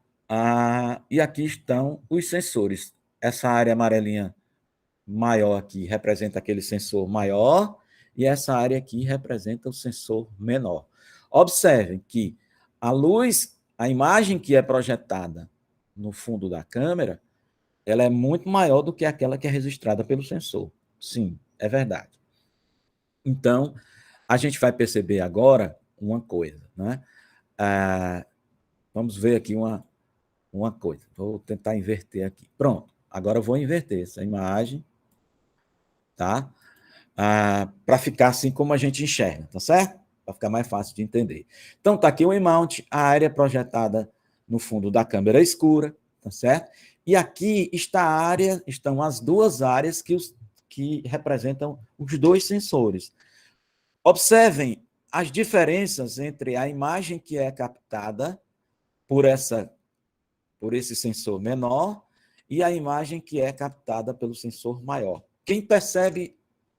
E aqui estão os sensores. Essa área amarelinha maior aqui representa aquele sensor maior e essa área aqui representa o sensor menor. Observem que a luz, a imagem que é projetada no fundo da câmera, ela é muito maior do que aquela que é registrada pelo sensor. Sim, é verdade. Então, a gente vai perceber agora uma coisa, né? Vamos ver aqui uma coisa. Vou tentar inverter aqui. Pronto. Agora eu vou inverter essa imagem, tá? Para ficar assim como a gente enxerga, tá certo? Para ficar mais fácil de entender. Então, tá aqui o mount, a área projetada no fundo da câmera escura, tá certo? E aqui estão as duas áreas que representam os dois sensores. Observem as diferenças entre a imagem que é captada por esse sensor menor e a imagem que é captada pelo sensor maior. Quem percebe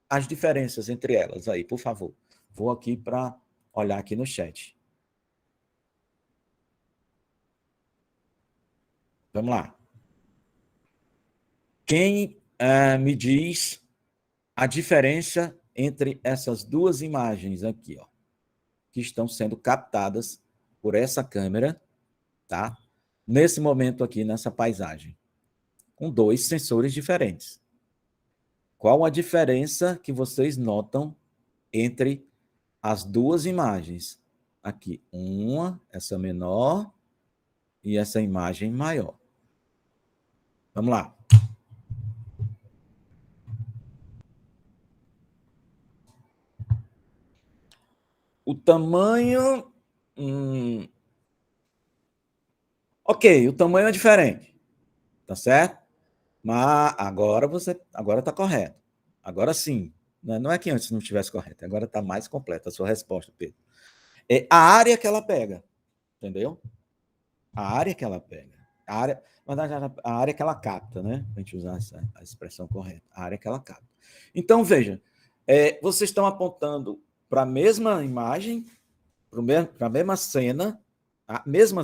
as diferenças entre elas aí, por favor? Vou aqui para olhar aqui no chat. Vamos lá. Quem me diz a diferença entre essas duas imagens aqui, ó, que estão sendo captadas por essa câmera, tá? Nesse momento aqui, nessa paisagem, com dois sensores diferentes. Qual a diferença que vocês notam entre as duas imagens? Aqui, essa menor e essa imagem maior. Vamos lá. O tamanho... Ok, o tamanho é diferente, tá certo? Mas agora está correto. Agora sim. Não é que antes não estivesse correto, agora está mais completa a sua resposta, Pedro. É a área que ela pega, entendeu? A área que ela pega. A área que ela capta, né? Para a gente usar a expressão correta. A área que ela capta. Então, veja, vocês estão apontando para a mesma imagem, para a mesma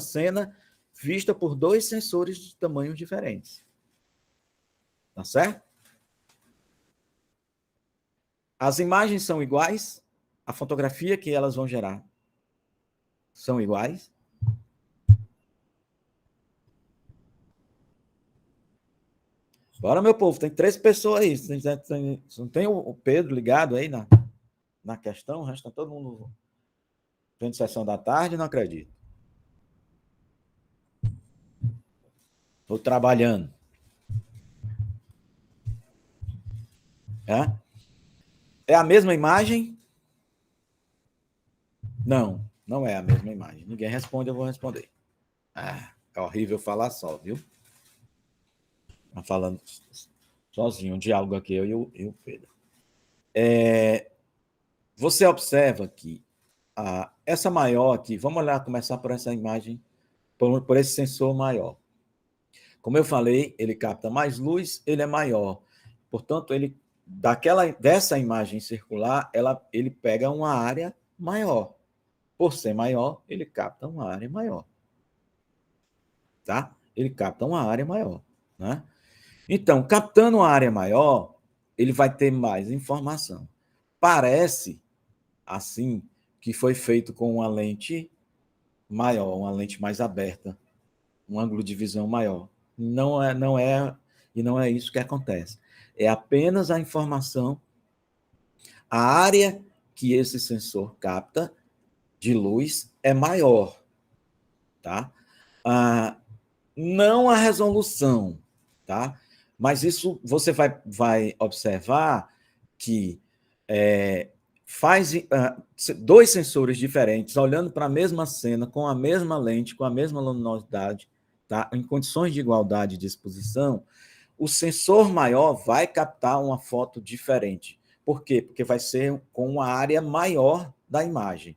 cena vista por dois sensores de tamanhos diferentes. Tá certo? As imagens são iguais, a fotografia que elas vão gerar são iguais. Bora, meu povo, tem 3 pessoas aí. Não tem o Pedro ligado aí na questão? O resto está todo mundo vendo sessão da tarde, não acredito. Estou trabalhando. É a mesma imagem? Não, não é a mesma imagem. Ninguém responde, eu vou responder. É horrível falar só, viu? Tá falando. sozinho, um diálogo aqui, eu e o Pedro. Você observa que essa maior aqui, vamos olhar, começar por essa imagem, por esse sensor maior. Como eu falei, ele capta mais luz, ele é maior. Portanto, dessa imagem circular, ele pega uma área maior. Por ser maior, ele capta uma área maior. Tá? Ele capta uma área maior. Né? Então, captando uma área maior, ele vai ter mais informação. Parece, assim, que foi feito com uma lente maior, uma lente mais aberta, um ângulo de visão maior. E não é isso que acontece. É apenas a informação, a área que esse sensor capta de luz é maior, tá? Não a resolução, tá? Mas isso você vai observar que faz dois sensores diferentes, olhando para a mesma cena, com a mesma lente, com a mesma luminosidade, tá? Em condições de igualdade de exposição, o sensor maior vai captar uma foto diferente. Por quê? Porque vai ser com uma área maior da imagem.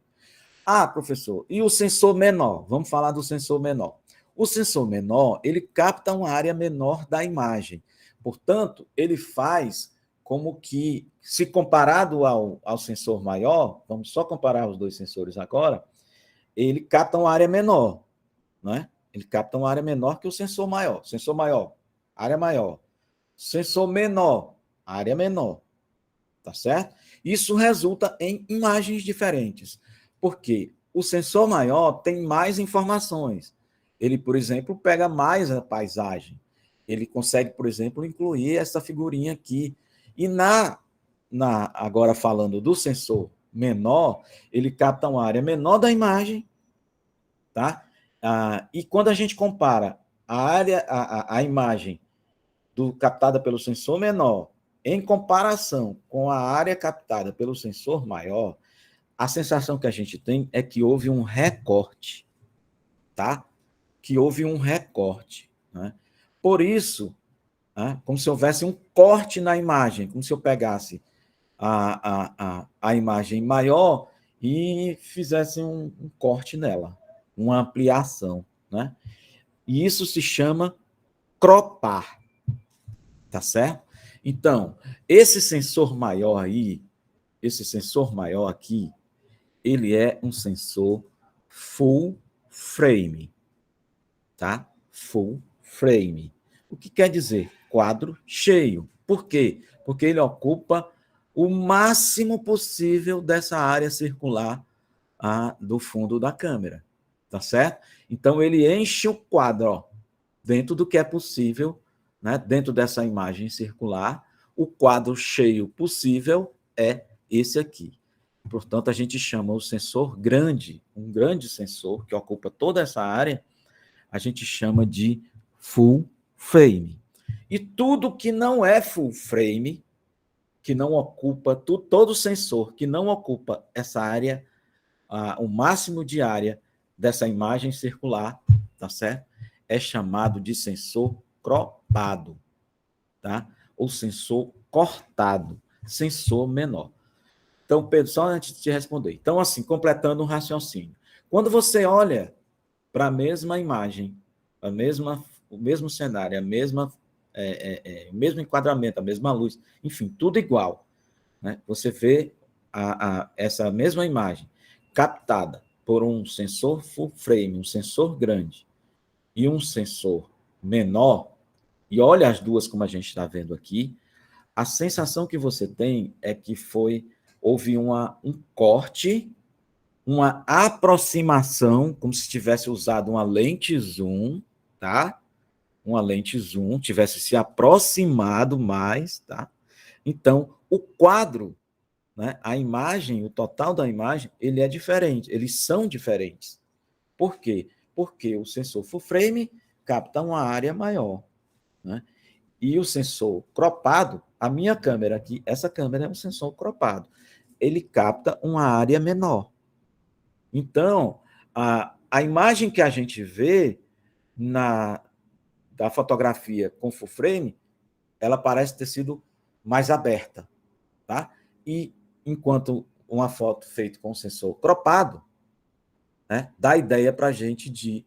Professor, e o sensor menor? Vamos falar do sensor menor. O sensor menor, ele capta uma área menor da imagem. Portanto, ele faz como que, se comparado ao sensor maior, vamos só comparar os dois sensores agora, ele capta uma área menor, né? Ele capta uma área menor que o sensor maior. Sensor maior, área maior. Sensor menor, área menor. Tá certo? Isso resulta em imagens diferentes. Porque o sensor maior tem mais informações. Ele, por exemplo, pega mais a paisagem. Ele consegue, por exemplo, incluir essa figurinha aqui. E agora falando do sensor menor, ele capta uma área menor da imagem, tá? E quando a gente compara a imagem captada pelo sensor menor em comparação com a área captada pelo sensor maior, a sensação que a gente tem é que houve um recorte, tá? Que houve um recorte, né? Por isso, como se houvesse um corte na imagem, como se eu pegasse a imagem maior e fizesse um corte nela, uma ampliação, né? E isso se chama cropar, tá certo? Então, esse sensor maior aí, esse sensor maior aqui, ele é um sensor full frame, tá? Full frame. O que quer dizer? Quadro cheio. Por quê? Porque ele ocupa o máximo possível dessa área circular do fundo da câmera, tá certo? Então, ele enche o quadro, ó, dentro do que é possível, né? Dentro dessa imagem circular, o quadro cheio possível é esse aqui. Portanto, a gente chama o sensor grande, um grande sensor que ocupa toda essa área, a gente chama de full frame. E tudo que não é full frame, que não ocupa, todo sensor que não ocupa essa área, o máximo de área dessa imagem circular, tá certo? É chamado de sensor cropado, tá? Ou sensor cortado, sensor menor. Então, Pedro, só antes de te responder. Então, assim, completando um raciocínio. Quando você olha para a mesma imagem, o mesmo cenário, o mesmo enquadramento, a mesma luz, enfim, tudo igual, né? Você vê essa mesma imagem captada por um sensor full frame, um sensor grande e um sensor menor, e olha as duas como a gente está vendo aqui, a sensação que você tem é que houve um corte, uma aproximação, como se tivesse usado uma lente zoom, tá? Uma lente zoom, tivesse se aproximado mais, tá? Então, o quadro, né, a imagem, o total da imagem, ele é diferente, eles são diferentes. Por quê? Porque o sensor full frame capta uma área maior, né? E o sensor cropado, a minha câmera aqui, essa câmera é um sensor cropado, ele capta uma área menor. Então, a imagem que a gente vê da fotografia com full frame, ela parece ter sido mais aberta, tá? E enquanto uma foto feita com sensor cropado, né, dá a ideia para a gente de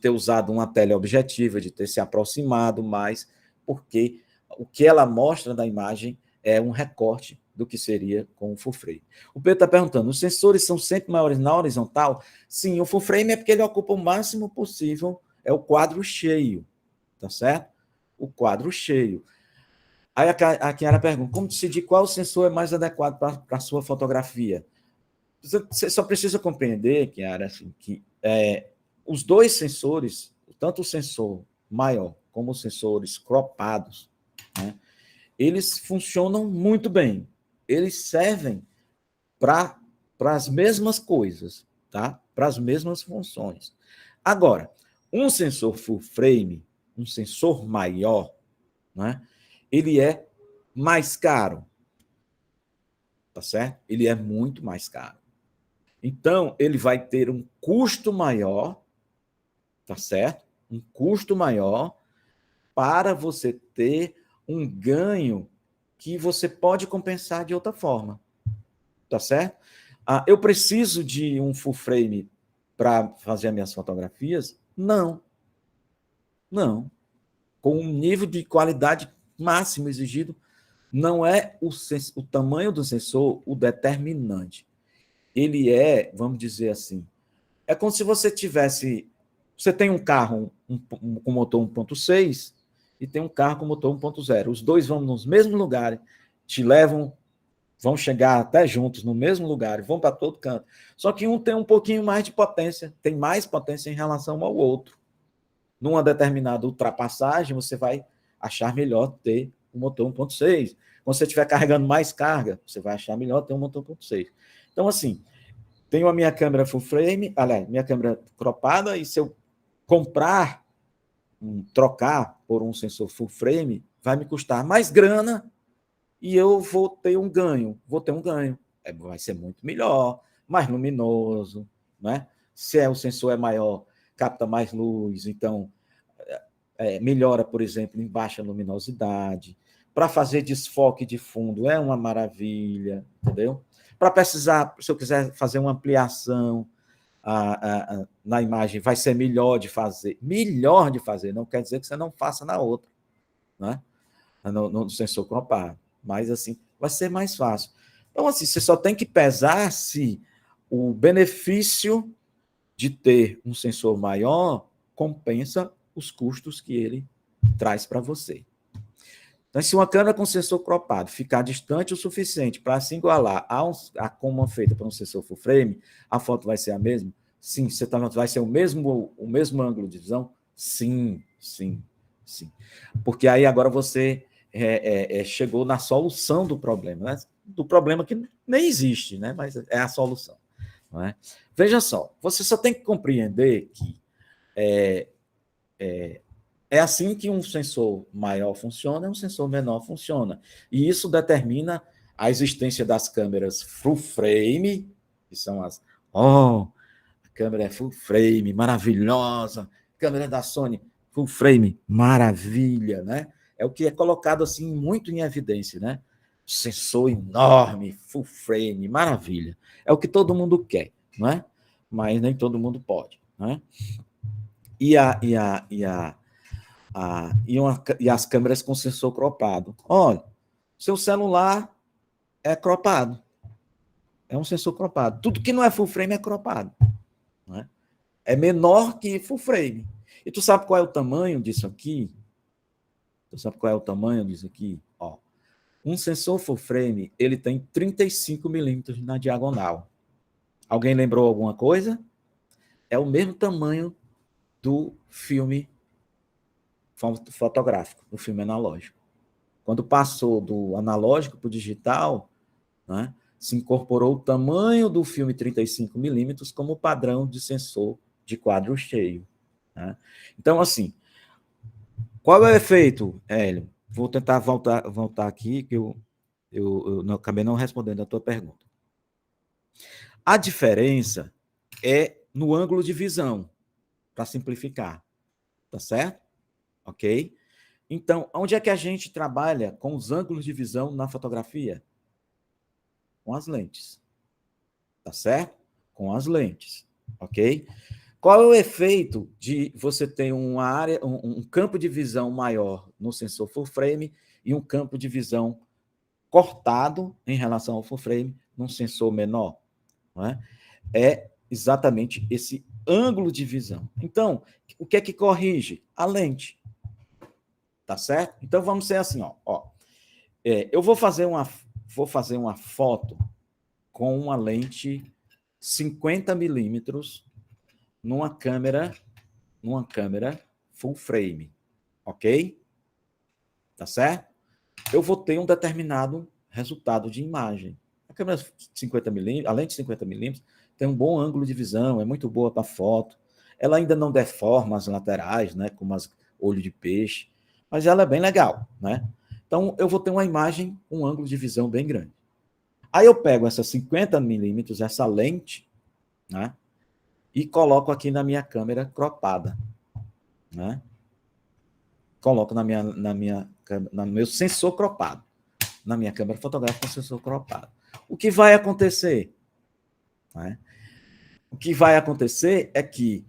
ter usado uma teleobjetiva, de ter se aproximado mais, porque o que ela mostra da imagem é um recorte do que seria com o full frame. O Pedro está perguntando, os sensores são sempre maiores na horizontal? Sim, o full frame é porque ele ocupa o máximo possível, é o quadro cheio, tá certo? O quadro cheio. Aí a Kiara pergunta, como decidir qual sensor é mais adequado para a sua fotografia? Você só precisa compreender, Kiara, assim, que os dois sensores, tanto o sensor maior como os sensores cropados, né, eles funcionam muito bem. Eles servem para as mesmas coisas, tá? Para as mesmas funções. Agora, um sensor full frame, um sensor maior, né, ele é mais caro, tá certo? Ele é muito mais caro. Então, ele vai ter um custo maior, tá certo? Um custo maior para você ter um ganho que você pode compensar de outra forma, tá certo? Eu preciso de um full frame para fazer as minhas fotografias? Não, não. Com um nível de qualidade máximo exigido, não é o tamanho do sensor o determinante. Ele é, vamos dizer assim, é como se você tivesse. Você tem um carro com motor 1.6 e tem um carro com motor 1.0. Os dois vão nos mesmos lugares, te levam, vão chegar até juntos no mesmo lugar, vão para todo canto. Só que um tem um pouquinho mais de potência, tem mais potência em relação ao outro. Numa determinada ultrapassagem, você vai achar melhor ter um motor 1.6. Quando você estiver carregando mais carga, você vai achar melhor ter um motor 1.6. Então, assim, tenho a minha câmera full frame, aliás, minha câmera cropada, e se eu comprar, trocar por um sensor full frame, vai me custar mais grana e eu vou ter um ganho. Vai ser muito melhor, mais luminoso, né? Se o sensor é maior, capta mais luz, então melhora, por exemplo, em baixa luminosidade. Para fazer desfoque de fundo é uma maravilha, entendeu? Para precisar, se eu quiser fazer uma ampliação na imagem, vai ser melhor de fazer. Melhor de fazer, não quer dizer que você não faça na outra, né? No sensor cropado. Mas, assim, vai ser mais fácil. Então, assim, você só tem que pesar se o benefício de ter um sensor maior compensa os custos que ele traz para você. Então, se uma câmera com sensor cropado ficar distante o suficiente para se igualar a como uma feita por um sensor full frame, a foto vai ser a mesma? Sim. Vai ser o mesmo ângulo de visão? Sim, sim, sim. Porque aí agora você chegou na solução do problema, né? Do problema que nem existe, né? Mas é a solução. Não é? Veja só, você só tem que compreender que é assim que um sensor maior funciona, um sensor menor funciona. E isso determina a existência das câmeras full frame, que são as. Oh, a câmera é full frame, maravilhosa. Câmera da Sony, full frame, maravilha, né? É o que é colocado assim muito em evidência, né? Sensor enorme, full frame, maravilha. É o que todo mundo quer, não é? Mas nem todo mundo pode, não é? E as câmeras com sensor cropado. Olha, seu celular é cropado. É um sensor cropado. Tudo que não é full frame é cropado. Não é? É menor que full frame. E tu sabe qual é o tamanho disso aqui? Tu sabe qual é o tamanho disso aqui? Ó, um sensor full frame, ele tem 35 milímetros na diagonal. Alguém lembrou alguma coisa? É o mesmo tamanho do filme fotográfico, do filme analógico. Quando passou do analógico para o digital, né, se incorporou o tamanho do filme 35 milímetros como padrão de sensor de quadro cheio. Né? Então, assim, qual é o efeito, Hélio? Vou tentar voltar aqui, que eu não, acabei não respondendo a tua pergunta. A diferença é no ângulo de visão, para simplificar, tá certo? Ok? Então, onde é que a gente trabalha com os ângulos de visão na fotografia? Com as lentes. Tá certo? Com as lentes, ok? Qual é o efeito de você ter uma área, um campo de visão maior no sensor full frame e um campo de visão cortado em relação ao full frame num sensor menor? Não é? É exatamente esse ângulo de visão. Então, o que é que corrige? A lente. Tá certo? Então, vamos ser assim, ó. Eu vou fazer uma foto com uma lente 50 milímetros numa câmera full frame, ok? Tá certo? Eu vou ter um determinado resultado de imagem. A câmera 50 milímetros, a lente 50 milímetros, tem um bom ângulo de visão, é muito boa para foto. Ela ainda não deforma as laterais, né, como as olho de peixe, mas ela é bem legal, né? Então, eu vou ter uma imagem com um ângulo de visão bem grande. Aí eu pego essas 50 milímetros, essa lente, né, e coloco aqui na minha câmera cropada, né? Coloco no meu sensor cropado, na minha câmera fotográfica com sensor cropado. O que vai acontecer? Né? O que vai acontecer é que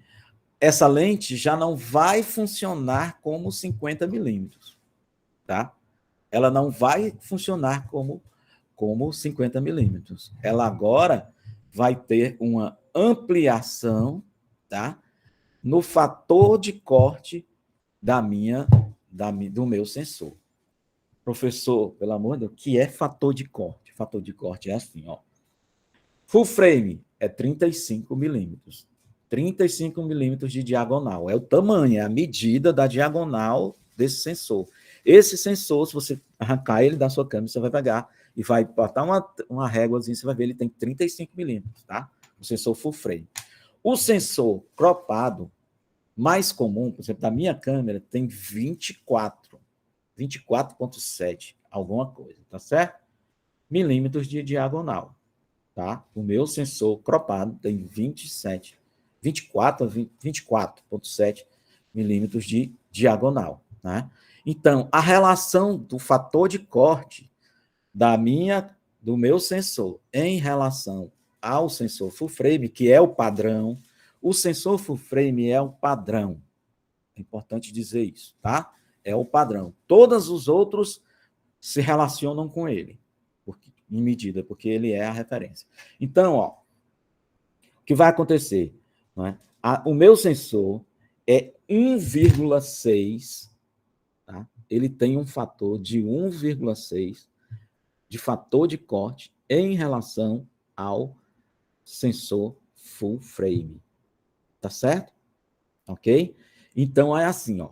essa lente já não vai funcionar como 50 milímetros, tá? Ela não vai funcionar como 50 milímetros. Ela agora vai ter uma ampliação, tá? No fator de corte do meu sensor. Professor, pelo amor de Deus, o que é fator de corte? Fator de corte é assim, ó. Full frame é 35 milímetros. 35 milímetros de diagonal. É o tamanho, é a medida da diagonal desse sensor. Esse sensor, se você arrancar ele da sua câmera, você vai pegar e vai botar uma réguazinha, você vai ver, ele tem 35 milímetros, tá? O sensor full frame. O sensor cropado, mais comum, por exemplo, da minha câmera, tem 24,7, alguma coisa, tá certo? Milímetros de diagonal, tá? O meu sensor cropado tem 24,7 milímetros de diagonal, né? Então, a relação do fator de corte do meu sensor em relação ao sensor full frame, que é o padrão, o sensor full frame é o padrão. É importante dizer isso, tá? É o padrão. Todos os outros se relacionam com ele, em medida, porque ele é a referência. Então, ó, o que vai acontecer? Não é? O meu sensor é 1,6, tá? Ele tem um fator de 1,6 de fator de corte em relação ao sensor full frame. Tá certo? Ok? Então, é assim, ó.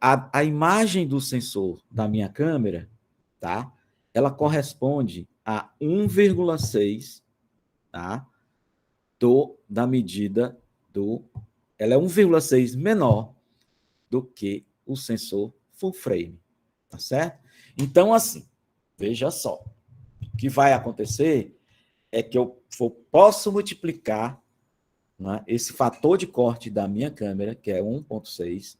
A imagem do sensor da minha câmera, tá? Ela corresponde a 1,6, tá? Da medida do... Ela é 1,6 menor do que o sensor full frame, tá certo? Então, assim, veja só. O que vai acontecer é que eu posso multiplicar, né, esse fator de corte da minha câmera, que é 1,6,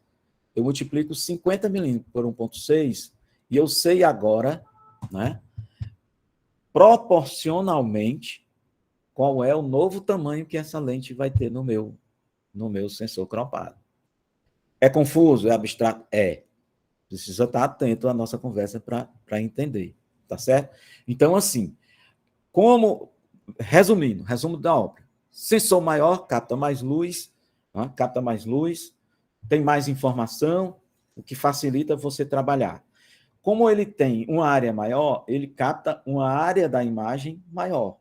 eu multiplico 50 milímetros por 1,6 e eu sei agora, né, proporcionalmente, qual é o novo tamanho que essa lente vai ter no meu sensor cropado. É confuso? É abstrato? É. Precisa estar atento à nossa conversa para entender, tá certo? Então, assim, resumo da obra. Sensor maior, capta mais luz, né? Tem mais informação, o que facilita você trabalhar. Como ele tem uma área maior, ele capta uma área da imagem maior.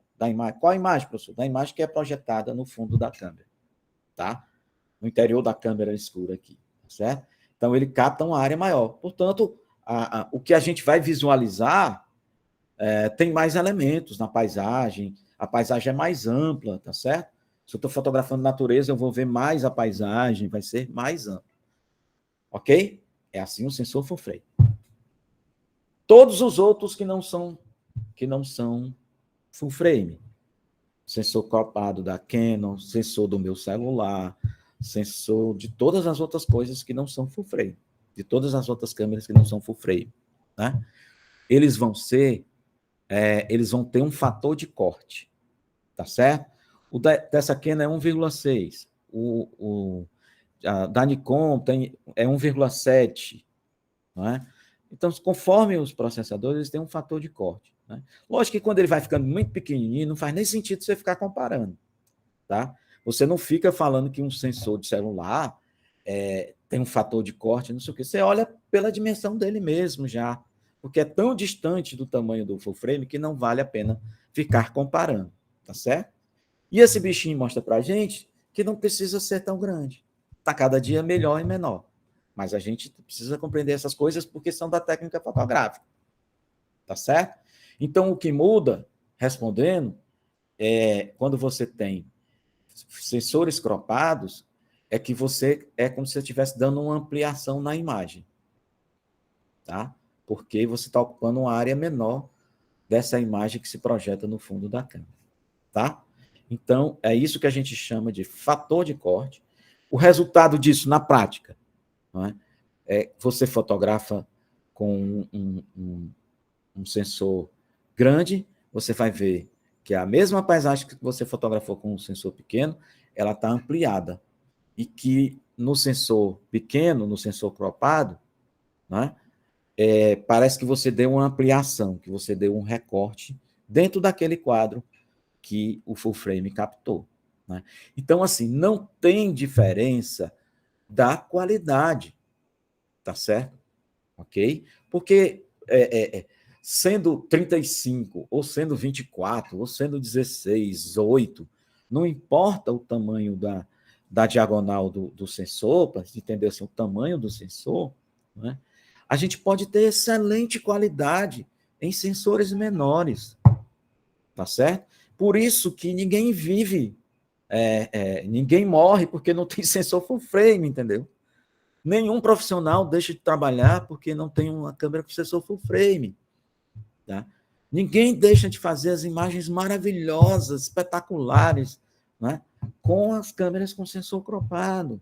Qual a imagem, professor? Da imagem que é projetada no fundo da câmera, tá? No interior da câmera escura aqui, tá certo? Então, ele capta uma área maior. Portanto, o que a gente vai visualizar tem mais elementos na paisagem, a paisagem é mais ampla, tá certo? Se eu estou fotografando natureza, eu vou ver mais a paisagem, vai ser mais ampla. Ok? É assim o sensor full frame. Todos os outros que não são full frame. Sensor cropado da Canon, sensor do meu celular, sensor de todas as outras coisas que não são full frame. de todas as outras câmeras que não são full frame, né? Eles vão ter um fator de corte, tá certo? O dessa Canon é 1,6, a da Nikon é 1,7, não é? Então, conforme os processadores, eles têm um fator de corte, né? Lógico que quando ele vai ficando muito pequenininho, não faz nem sentido você ficar comparando, tá? Você não fica falando que um sensor de celular tem um fator de corte, não sei o quê. Você olha pela dimensão dele mesmo já, porque é tão distante do tamanho do full frame que não vale a pena ficar comparando, tá certo? E esse bichinho mostra para a gente que não precisa ser tão grande. Está cada dia melhor e menor. Mas a gente precisa compreender essas coisas porque são da técnica fotográfica. Tá certo? Então, o que muda, respondendo, quando você tem sensores cropados, é que é como se você estivesse dando uma ampliação na imagem. Tá? Porque você está ocupando uma área menor dessa imagem que se projeta no fundo da câmera. Tá? Então, é isso que a gente chama de fator de corte. O resultado disso, na prática, não é você fotografa com um sensor grande, você vai ver que a mesma paisagem que você fotografou com um sensor pequeno, ela está ampliada. E que no sensor pequeno, no sensor cropado, né, parece que você deu uma ampliação, que você deu um recorte dentro daquele quadro que o full frame captou, né? Então, assim, não tem diferença da qualidade, tá certo? Ok? Porque sendo 35, ou sendo 24, ou sendo 16, 8, não importa o tamanho da diagonal do sensor, para entender assim, o tamanho do sensor, né? A gente pode ter excelente qualidade em sensores menores, tá certo? Por isso que ninguém vive, ninguém morre porque não tem sensor full frame, entendeu? Nenhum profissional deixa de trabalhar porque não tem uma câmera com sensor full frame. Tá? Ninguém deixa de fazer as imagens maravilhosas, espetaculares, né? Com as câmeras com sensor cropado.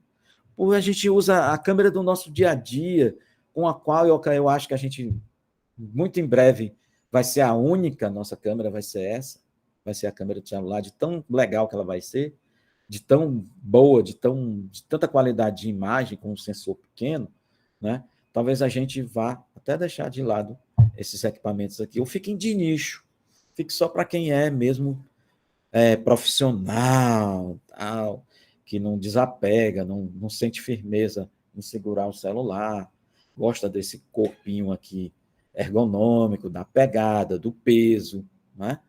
Porque a gente usa a câmera do nosso dia a dia, com a qual eu acho que a gente, muito em breve, vai ser a única nossa câmera, vai ser essa, vai ser a câmera do celular, de tão legal que ela vai ser, de tão boa, de tanta qualidade de imagem com um sensor pequeno, né? Talvez a gente vá até deixar de lado esses equipamentos aqui, ou fiquem de nicho, fique só para quem é mesmo profissional, tal, que não desapega, não sente firmeza em segurar o celular, gosta desse corpinho aqui ergonômico, da pegada, do peso, né?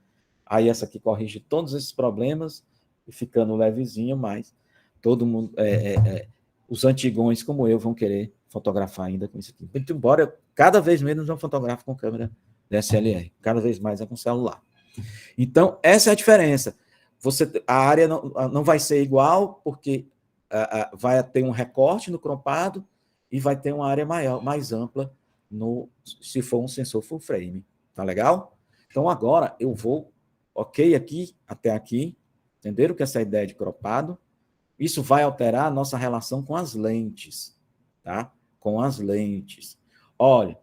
Aí essa aqui corrige todos esses problemas e ficando levezinho, mas todo mundo, os antigões como eu vão querer fotografar ainda com isso aqui. Muito embora cada vez menos eu fotografo com câmera DSLR, cada vez mais é com celular. Então, essa é a diferença. A área não vai ser igual, porque vai ter um recorte no croppado e vai ter uma área maior, mais ampla se for um sensor full frame. Tá legal? Então, agora eu vou ok aqui, até aqui. Entenderam que essa ideia de croppado? Isso vai alterar a nossa relação com as lentes, tá? Com as lentes. Olha,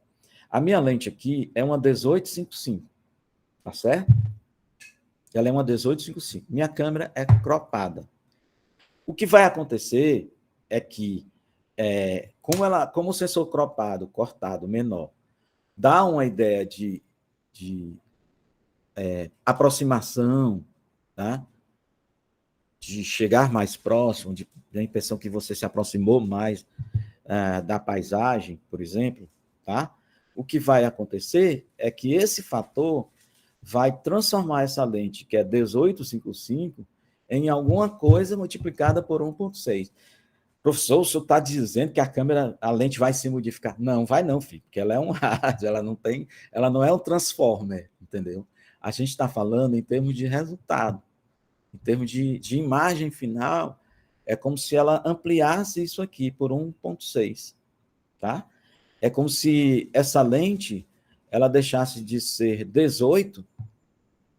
a minha lente aqui é uma 1855, tá certo? Ela é uma 1855. Minha câmera é cropada. O que vai acontecer é que, como o sensor cropado, cortado, menor, dá uma ideia de aproximação, tá? De chegar mais próximo, da impressão que você se aproximou mais da paisagem, por exemplo, tá? O que vai acontecer é que esse fator vai transformar essa lente, que é 1855, em alguma coisa multiplicada por 1,6. Professor, o senhor está dizendo que a lente vai se modificar? Não, vai não, filho, porque ela é um rádio, ela não é um transformer, entendeu? A gente está falando em termos de resultado, em termos de imagem final, é como se ela ampliasse isso aqui por 1,6, tá? É como se essa lente ela deixasse de ser 18,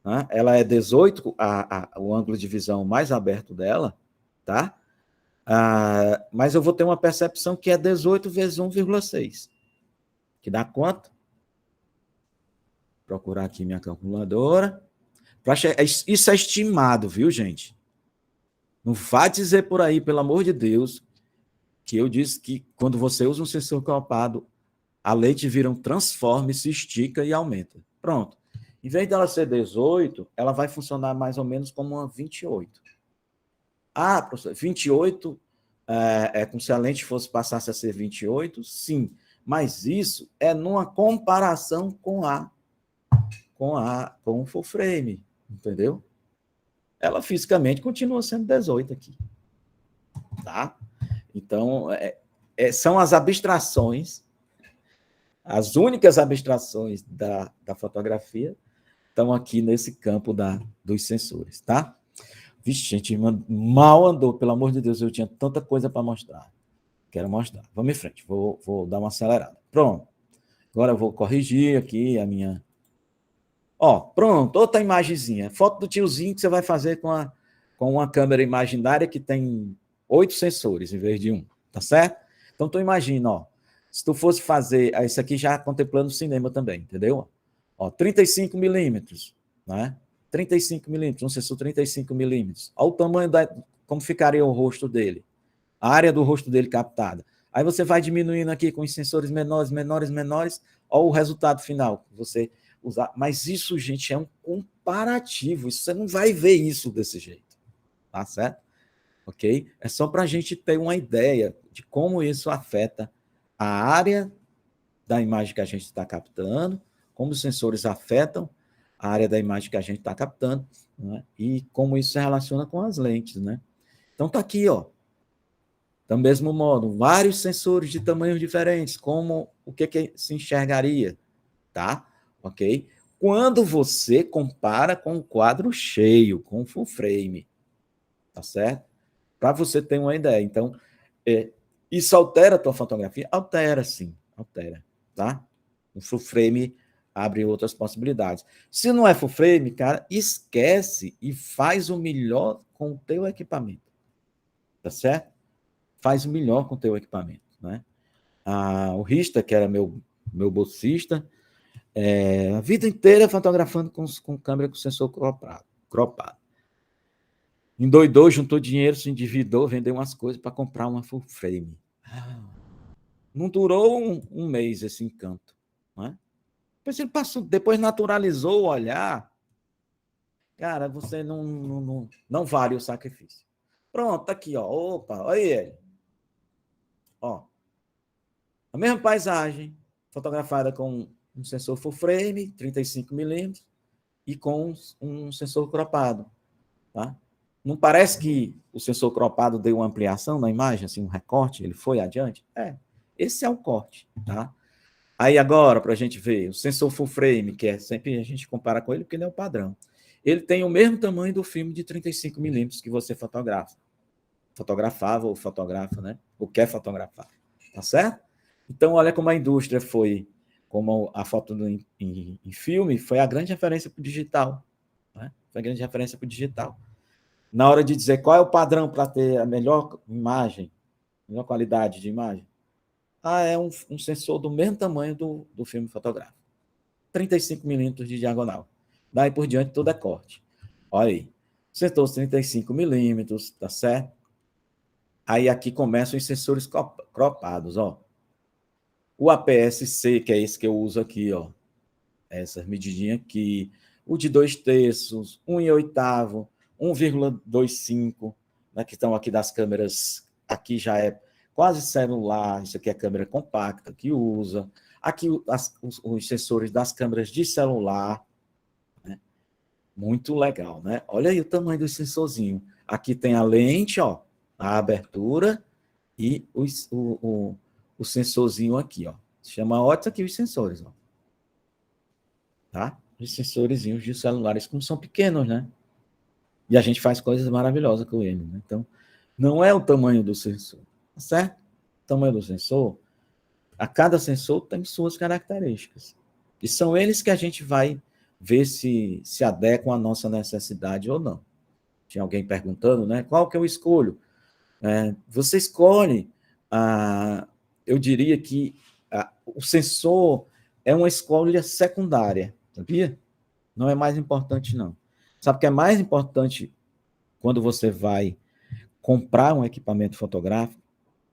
né? Ela é 18, o ângulo de visão mais aberto dela, tá? Mas eu vou ter uma percepção que é 18 vezes 1,6. Que dá quanto? Vou procurar aqui minha calculadora. Isso é estimado, viu, gente? Não vá dizer por aí, pelo amor de Deus, que eu disse que quando você usa um sensor copado, a lente vira um transforme, se estica e aumenta. Pronto. Em vez dela ser 18, ela vai funcionar mais ou menos como uma 28. Professor, 28 é como se a lente passasse a ser 28? Sim. Mas isso é numa comparação com o full frame, entendeu? Ela fisicamente continua sendo 18 aqui. Tá? Então, são as abstrações, as únicas abstrações da fotografia estão aqui nesse campo dos sensores, tá? Vixe, gente, mal andou, pelo amor de Deus, eu tinha tanta coisa para mostrar. Quero mostrar. Vamos em frente, vou dar uma acelerada. Pronto. Agora eu vou corrigir aqui a minha... Pronto, outra imagenzinha. Foto do tiozinho que você vai fazer com uma câmera imaginária que tem 8 sensores em vez de 1, tá certo? Então, tu imagina, se tu fosse fazer... Isso aqui já contemplando o cinema também, entendeu? 35 milímetros, né? 35 milímetros, um sensor 35 milímetros. Olha o tamanho como ficaria o rosto dele, a área do rosto dele captada. Aí você vai diminuindo aqui com os sensores menores, menores, menores, olha o resultado final. Você usar. Mas isso, gente, é um comparativo. Você não vai ver isso desse jeito, tá certo? Ok? É só para a gente ter uma ideia de como isso afeta a área da imagem que a gente está captando, como os sensores afetam a área da imagem que a gente está captando, né? E como isso se relaciona com as lentes, né? Então tá aqui, do mesmo modo, vários sensores de tamanhos diferentes, como o que se enxergaria, tá? Ok? Quando você compara com o quadro cheio, com o full frame, tá certo? Para você ter uma ideia. Então, isso altera a tua fotografia? Altera, sim, altera, tá? O full frame abre outras possibilidades. Se não é full frame, cara, esquece e faz o melhor com o teu equipamento, tá certo? Faz o melhor com o teu equipamento, né? O Rista, que era meu bolsista, a vida inteira fotografando com câmera com sensor cropado. Endoidou, juntou dinheiro, se endividou, vendeu umas coisas para comprar uma full frame. Não durou um mês esse encanto, né? Depois ele passou, depois naturalizou o olhar. Cara, você não vale o sacrifício. Pronto, tá aqui, ó. Opa, olha ele. A mesma paisagem, fotografada com um sensor full frame, 35 milímetros, e com um sensor cropado, tá? Não parece que o sensor cropado deu uma ampliação na imagem, assim, um recorte, ele foi adiante? Esse é o corte, tá? Aí agora, para a gente ver, o sensor full frame, que sempre a gente compara com ele, porque ele é o padrão. Ele tem o mesmo tamanho do filme de 35 milímetros que você fotografava ou fotografa, né? Ou quer fotografar, tá certo? Então, olha como a indústria foi, como a foto em filme, foi a grande referência para o digital, né? Foi a grande referência para o digital. Na hora de dizer qual é o padrão para ter a melhor imagem, melhor qualidade de imagem, é um sensor do mesmo tamanho do filme fotográfico. 35 milímetros de diagonal. Daí por diante, tudo é corte. Olha aí. Sensor 35 milímetros, tá certo? Aí aqui começam os sensores cropados, ó. O APS-C, que é esse que eu uso aqui, ó. Essas medidinhas aqui. O de 2/3, 1/8, 1,25, né, que estão aqui das câmeras. Aqui já é quase celular. Isso aqui é câmera compacta que usa. Aqui os sensores das câmeras de celular. Né? Muito legal, né? Olha aí o tamanho do sensorzinho. Aqui tem a lente, ó, a abertura e o sensorzinho aqui, ó. Se chama ótica aqui os sensores, ó. Tá? Os sensorzinhos de celulares, como são pequenos, né? E a gente faz coisas maravilhosas com ele, né? Então, não é o tamanho do sensor, tá certo? O tamanho do sensor, a cada sensor tem suas características. E são eles que a gente vai ver se adequam à nossa necessidade ou não. Tinha alguém perguntando, né? Qual que eu escolho? Você escolhe, eu diria que o sensor é uma escolha secundária, sabia? Não é mais importante, não. Sabe o que é mais importante quando você vai comprar um equipamento fotográfico,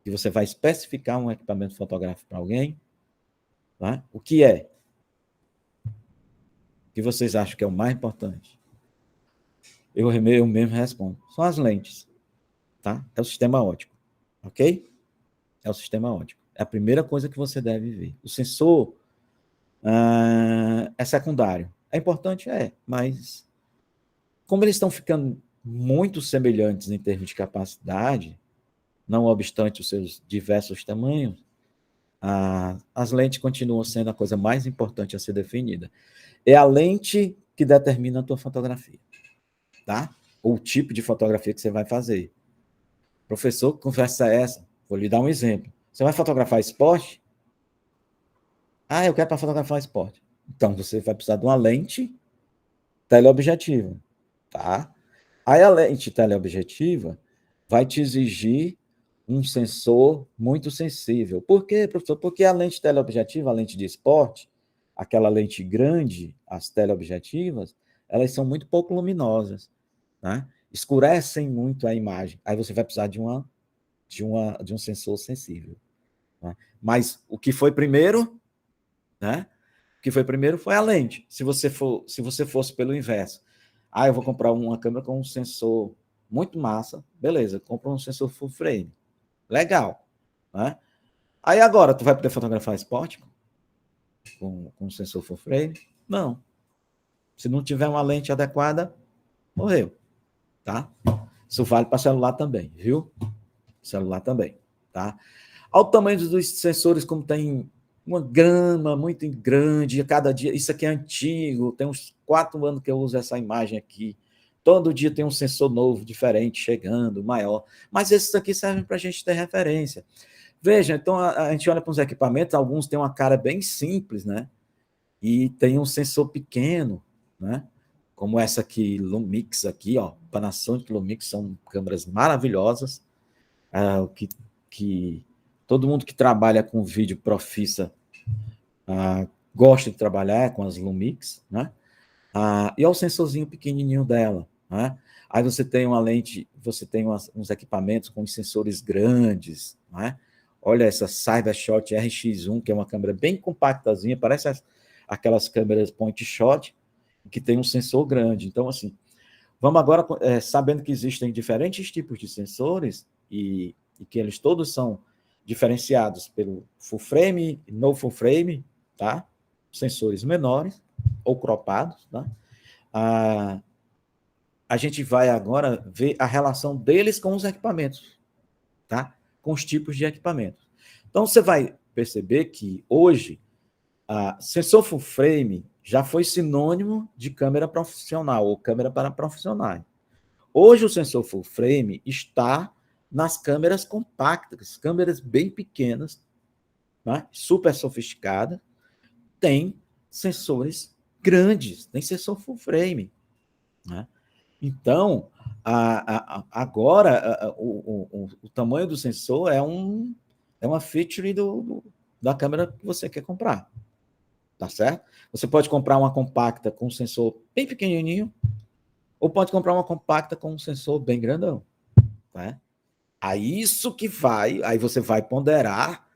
e você vai especificar um equipamento fotográfico para alguém? Tá? O que é? O que vocês acham que é o mais importante? Eu mesmo respondo. São as lentes. Tá? É o sistema óptico. Ok? É o sistema óptico. É a primeira coisa que você deve ver. O sensor é secundário. É importante? É, mas como eles estão ficando muito semelhantes em termos de capacidade, não obstante os seus diversos tamanhos, as lentes continuam sendo a coisa mais importante a ser definida. É a lente que determina a tua fotografia, tá? Ou o tipo de fotografia que você vai fazer. Professor, que conversa é essa? Vou lhe dar um exemplo. Você vai fotografar esporte? Eu quero para fotografar esporte. Então, você vai precisar de uma lente teleobjetiva, tá? Aí a lente teleobjetiva vai te exigir um sensor muito sensível. Por quê, professor? Porque a lente teleobjetiva, a lente de esporte, aquela lente grande, as teleobjetivas, elas são muito pouco luminosas, né? Escurecem muito a imagem. Aí você vai precisar de um sensor sensível. Né? Mas o que foi primeiro, né? O que foi primeiro foi a lente. Se você fosse pelo inverso, eu vou comprar uma câmera com um sensor muito massa, beleza, compra um sensor full frame, legal, né? Aí agora, tu vai poder fotografar esporte com sensor full frame? Não. Se não tiver uma lente adequada, morreu, tá? Isso vale para celular também, viu? Celular também, tá? Ao tamanho dos sensores, como tem uma grama muito grande, cada dia, isso aqui é antigo, tem uns 4 anos que eu uso essa imagem aqui. Todo dia tem um sensor novo, diferente, chegando, maior. Mas esses aqui servem para a gente ter referência. Veja, então a gente olha para os equipamentos, alguns têm uma cara bem simples, né? E tem um sensor pequeno, né? Como essa aqui, Lumix aqui, ó, Panasonic Lumix, são câmeras maravilhosas, que todo mundo que trabalha com vídeo profissa gosta de trabalhar com as Lumix, né? E é o sensorzinho pequenininho dela, né? Aí você tem uma lente, você tem uns equipamentos com sensores grandes, né? Olha essa Cybershot RX1, que é uma câmera bem compactazinha, parece aquelas câmeras point shot, que tem um sensor grande. Então, assim, vamos agora, sabendo que existem diferentes tipos de sensores e que eles todos são diferenciados pelo full frame e no full frame, tá? Sensores menores ou cropados, tá? A gente vai agora ver a relação deles com os equipamentos, tá? Com os tipos de equipamentos. Então, você vai perceber que hoje, sensor full frame já foi sinônimo de câmera profissional ou câmera para profissionais. Hoje, o sensor full frame está nas câmeras compactas, câmeras bem pequenas, né? Super sofisticadas, tem sensores grandes, tem sensor full frame. Né? Então, agora, o tamanho do sensor é uma feature da câmera que você quer comprar. Tá certo? Você pode comprar uma compacta com um sensor bem pequenininho, ou pode comprar uma compacta com um sensor bem grandão. Né? Aí você vai ponderar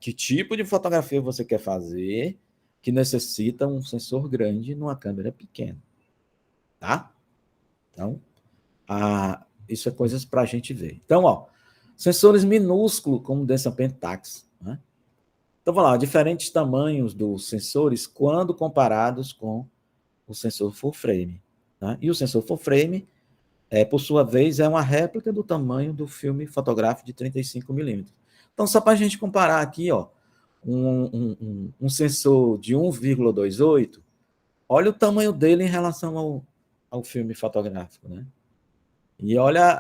que tipo de fotografia você quer fazer que necessita um sensor grande numa câmera pequena. Tá? Então, isso é coisas para a gente ver. Então, ó, sensores minúsculos, como o dessa Pentax. Né? Então, vamos lá, diferentes tamanhos dos sensores quando comparados com o sensor full frame. Né? E o sensor full frame, por sua vez, é uma réplica do tamanho do filme fotográfico de 35 milímetros. Então, só para a gente comparar aqui, ó, um sensor de 1,28, olha o tamanho dele em relação ao filme fotográfico, né? E olha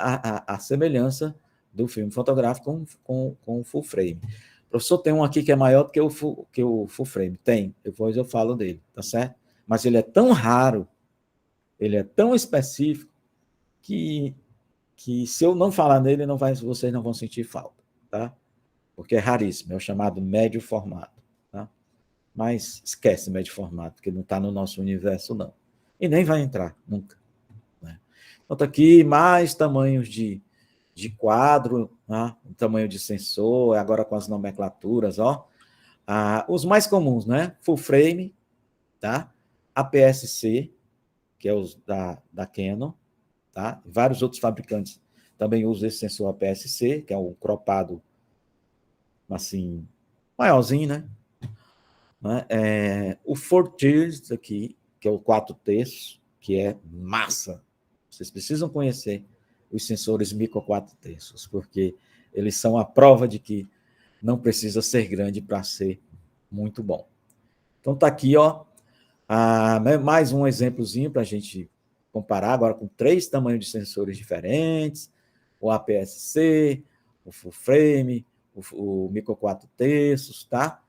a semelhança do filme fotográfico com o full frame. O professor tem um aqui que é maior do que o full frame. Tem, depois eu falo dele, tá certo? Mas ele é tão raro, ele é tão específico, que que se eu não falar nele, vocês não vão sentir falta, tá? Porque é raríssimo, é o chamado médio formato, tá? Mas esquece médio formato, porque não está no nosso universo, não. E nem vai entrar, nunca. Né? Então, tá aqui mais tamanhos de quadro, né? Tamanho de sensor, agora com as nomenclaturas, ó. Os mais comuns, né? Full frame, tá? APS-C, que é os da Canon, tá? Vários outros fabricantes também usam esse sensor APS-C, que é um cropado, assim, maiorzinho, né? O 4 Tiers aqui, que é o 4 terços, que é massa. Vocês precisam conhecer os sensores micro 4 terços, porque eles são a prova de que não precisa ser grande para ser muito bom. Então tá aqui, ó, mais um exemplozinho para a gente comparar agora com 3 tamanhos de sensores diferentes, o APS-C, o full frame, o micro 4 terços, tá?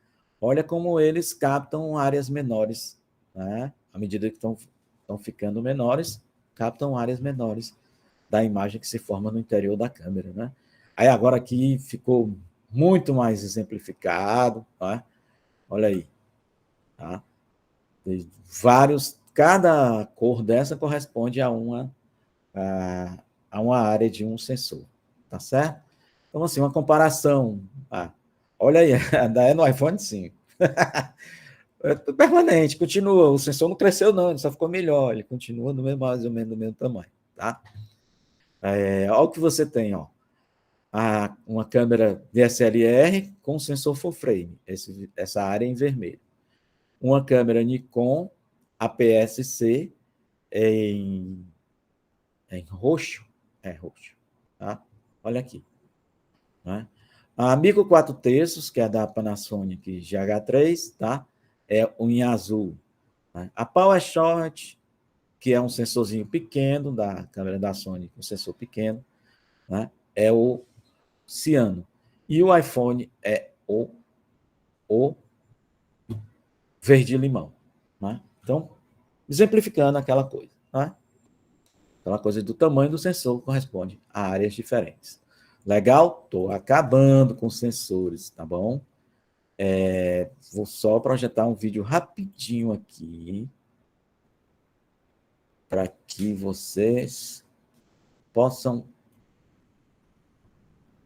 Olha como eles captam áreas menores, né? À medida que estão ficando menores, captam áreas menores da imagem que se forma no interior da câmera, né? Aí agora aqui ficou muito mais exemplificado, tá? Olha aí, tá? Vários, cada cor dessa corresponde a uma área de um sensor, tá certo? Então, assim, uma comparação. Olha aí, é no iPhone 5. É permanente, continua. O sensor não cresceu, não, ele só ficou melhor, ele continua no mesmo, mais ou menos do mesmo tamanho, tá? Olha o que você tem, ó. Uma câmera DSLR com sensor full frame, essa área em vermelho. Uma câmera Nikon APS-C em roxo, roxo, tá? Olha aqui, né? A Amigo 4 terços, que é da Panasonic GH3, tá? É em azul. Né? A PowerShot, que é um sensorzinho pequeno da câmera da Sony, um sensor pequeno, né? É o ciano. E o iPhone é o verde-limão. Né? Então, exemplificando aquela coisa. Né? Aquela coisa do tamanho do sensor corresponde a áreas diferentes. Legal? Estou acabando com sensores, tá bom? Vou só projetar um vídeo rapidinho aqui para que vocês possam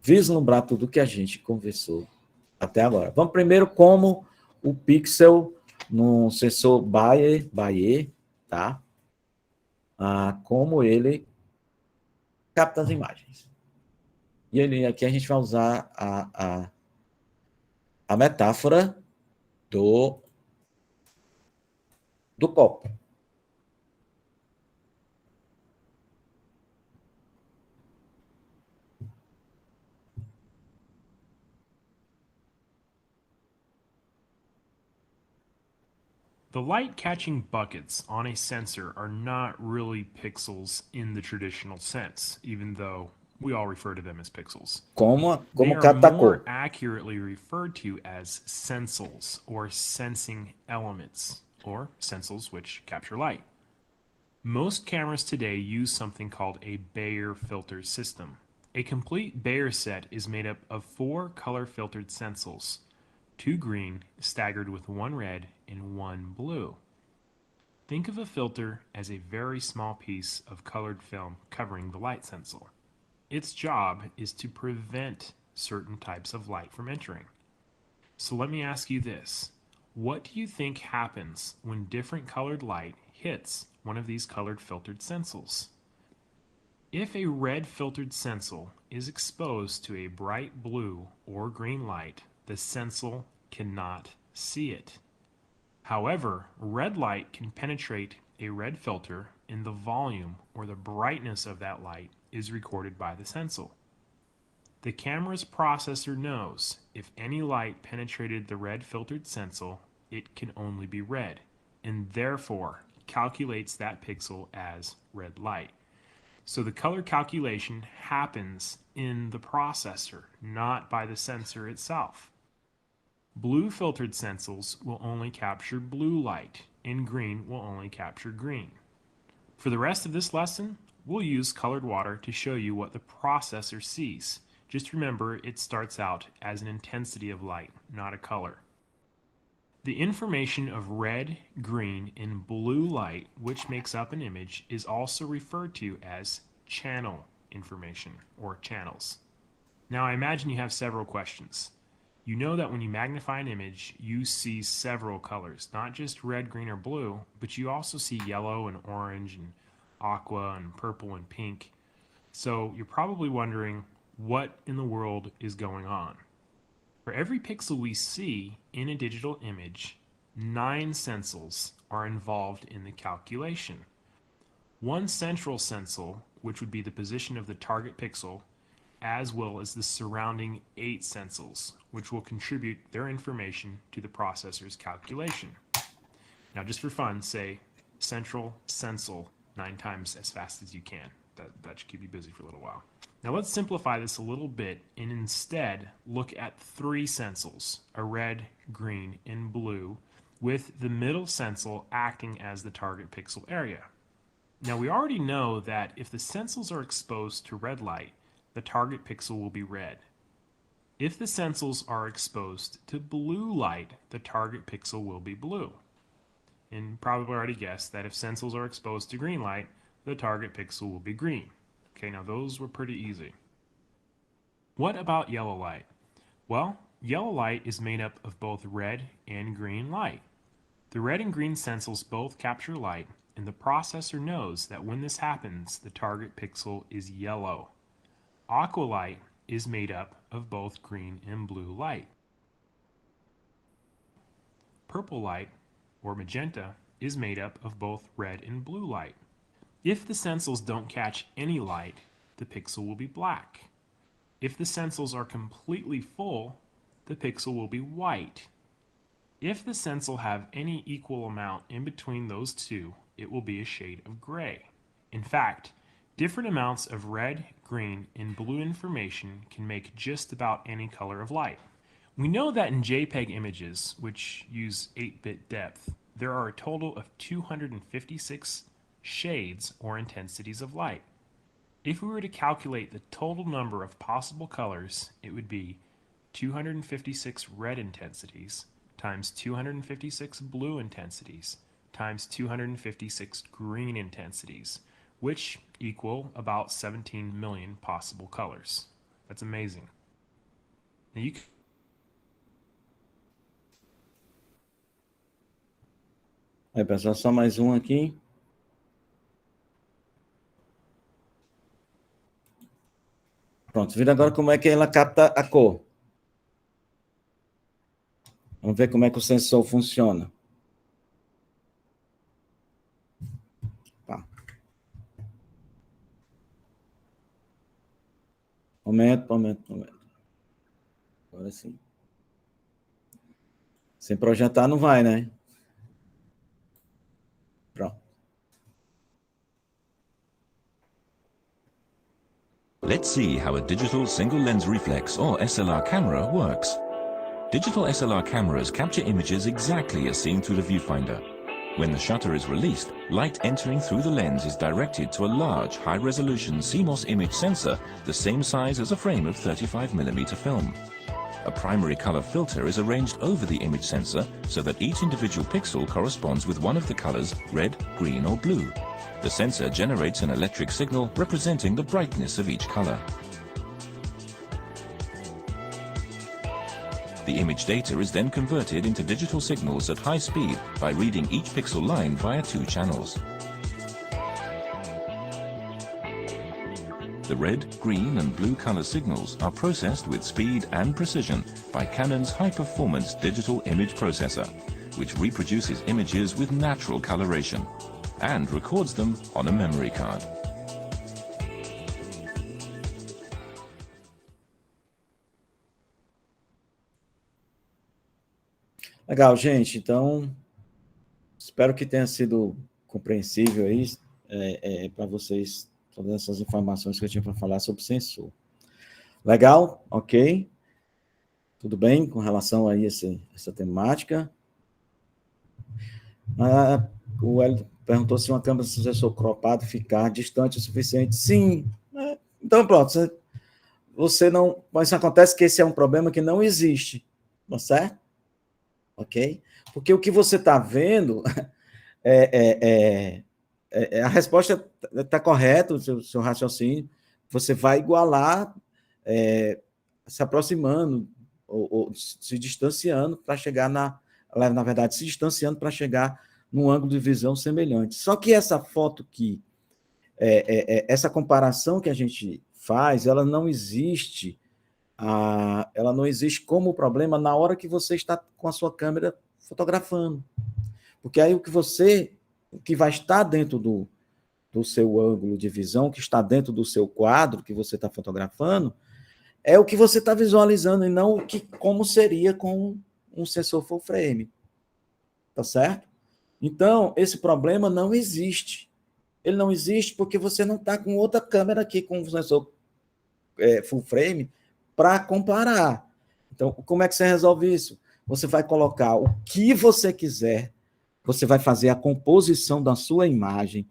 vislumbrar tudo que a gente conversou até agora. Vamos primeiro como o pixel no sensor Bayer, tá? Como ele capta as imagens. E aqui a gente vai usar a metáfora do copo. The light-catching buckets on a sensor are not really pixels in the traditional sense, even though we all refer to them as pixels. They Como are capta a more cor. accurately referred to as sensils, or sensing elements, or sensils which capture light. Most cameras today use something called a Bayer filter system. A complete Bayer set is made up of 4 color-filtered sensils, 2 green staggered with 1 red and 1 blue. Think of a filter as a very small piece of colored film covering the light sensor. Its job is to prevent certain types of light from entering. So let me ask you this. What do you think happens when different colored light hits one of these colored filtered sensils? If a red filtered sensor is exposed to a bright blue or green light, the sensor cannot see it. However, red light can penetrate a red filter and the volume or the brightness of that light is recorded by the sensor. The camera's processor knows if any light penetrated the red filtered sensor, it can only be red, and therefore calculates that pixel as red light. So the color calculation happens in the processor, not by the sensor itself. Blue filtered sensors will only capture blue light, and green will only capture green. For the rest of this lesson, we'll use colored water to show you what the processor sees. Just remember, it starts out as an intensity of light, not a color. The information of red, green, and blue light, which makes up an image, is also referred to as channel information, or channels. Now, I imagine you have several questions. You know that when you magnify an image, you see several colors, not just red, green, or blue, but you also see yellow and orange and aqua and purple and pink. So you're probably wondering, what in the world is going on? For every pixel we see in a digital image, 9 sensors are involved in the calculation. One central sensor, which would be the position of the target pixel, as well as the surrounding 8 sensors, which will contribute their information to the processor's calculation. Now, just for fun, say central sensor 9 times as fast as you can. That should keep you busy for a little while. Now let's simplify this a little bit and instead look at 3 sensors, a red, green, and blue, with the middle sensor acting as the target pixel area. Now we already know that if the sensors are exposed to red light, the target pixel will be red. If the sensors are exposed to blue light, the target pixel will be blue. And you probably already guessed that if sensors are exposed to green light, the target pixel will be green. Okay, now those were pretty easy. What about yellow light? Well, yellow light is made up of both red and green light. The red and green sensors both capture light, and the processor knows that when this happens, the target pixel is yellow. Aqua light is made up of both green and blue light. Purple light, or magenta, is made up of both red and blue light. If the sensors don't catch any light, the pixel will be black. If the sensors are completely full, the pixel will be white. If the sensors have any equal amount in between those two, it will be a shade of gray. In fact, different amounts of red, green, and blue information can make just about any color of light. We know that in JPEG images, which use 8-bit depth, there are a total of 256 shades or intensities of light. If we were to calculate the total number of possible colors, it would be 256 red intensities times 256 blue intensities times 256 green intensities, which equal about 17 million possible colors. That's amazing. Now you can Aí, pessoal, só mais um aqui. Pronto, vira agora como é que ela capta a cor. Vamos ver como é que o sensor funciona. Tá. Momento. Agora sim. Sem projetar não vai, né? Pronto. Let's see how a digital single lens reflex or SLR camera works. Digital SLR cameras capture images exactly as seen through the viewfinder. When the shutter is released, light entering through the lens is directed to a large high-resolution CMOS image sensor the same size as a frame of 35mm film. A primary color filter is arranged over the image sensor so that each individual pixel corresponds with one of the colors red, green, or blue. The sensor generates an electric signal representing the brightness of each color. The image data is then converted into digital signals at high speed by reading each pixel line via 2 channels. The red, green, and blue color signals are processed with speed and precision by Canon's high-performance digital image processor, which reproduces images with natural coloration and records them on a memory card. Legal, gente. Então, espero que tenha sido compreensível aí para vocês todas essas informações que eu tinha para falar sobre sensor. Legal? Ok? Tudo bem com relação a essa temática? O Hélio Perguntou se uma câmera de sensor cropado ficar distante o suficiente. Sim. Então, pronto. Você não... Mas acontece que esse é um problema que não existe. Tá certo? Ok? Porque o que você está vendo a resposta está correta, o seu raciocínio. Você vai igualar, se aproximando ou se distanciando para chegar na verdade, se distanciando para chegar num ângulo de visão semelhante. Só que essa foto aqui, essa comparação que a gente faz, ela não existe como problema na hora que você está com a sua câmera fotografando. Porque aí o que vai estar dentro do seu ângulo de visão, que está dentro do seu quadro que você está fotografando, é o que você está visualizando e não como seria com um sensor full frame. Tá certo? Então, esse problema não existe. Ele não existe porque você não está com outra câmera aqui com um sensor full frame para comparar. Então, como é que você resolve isso? Você vai colocar o que você quiser, você vai fazer a composição da sua imagem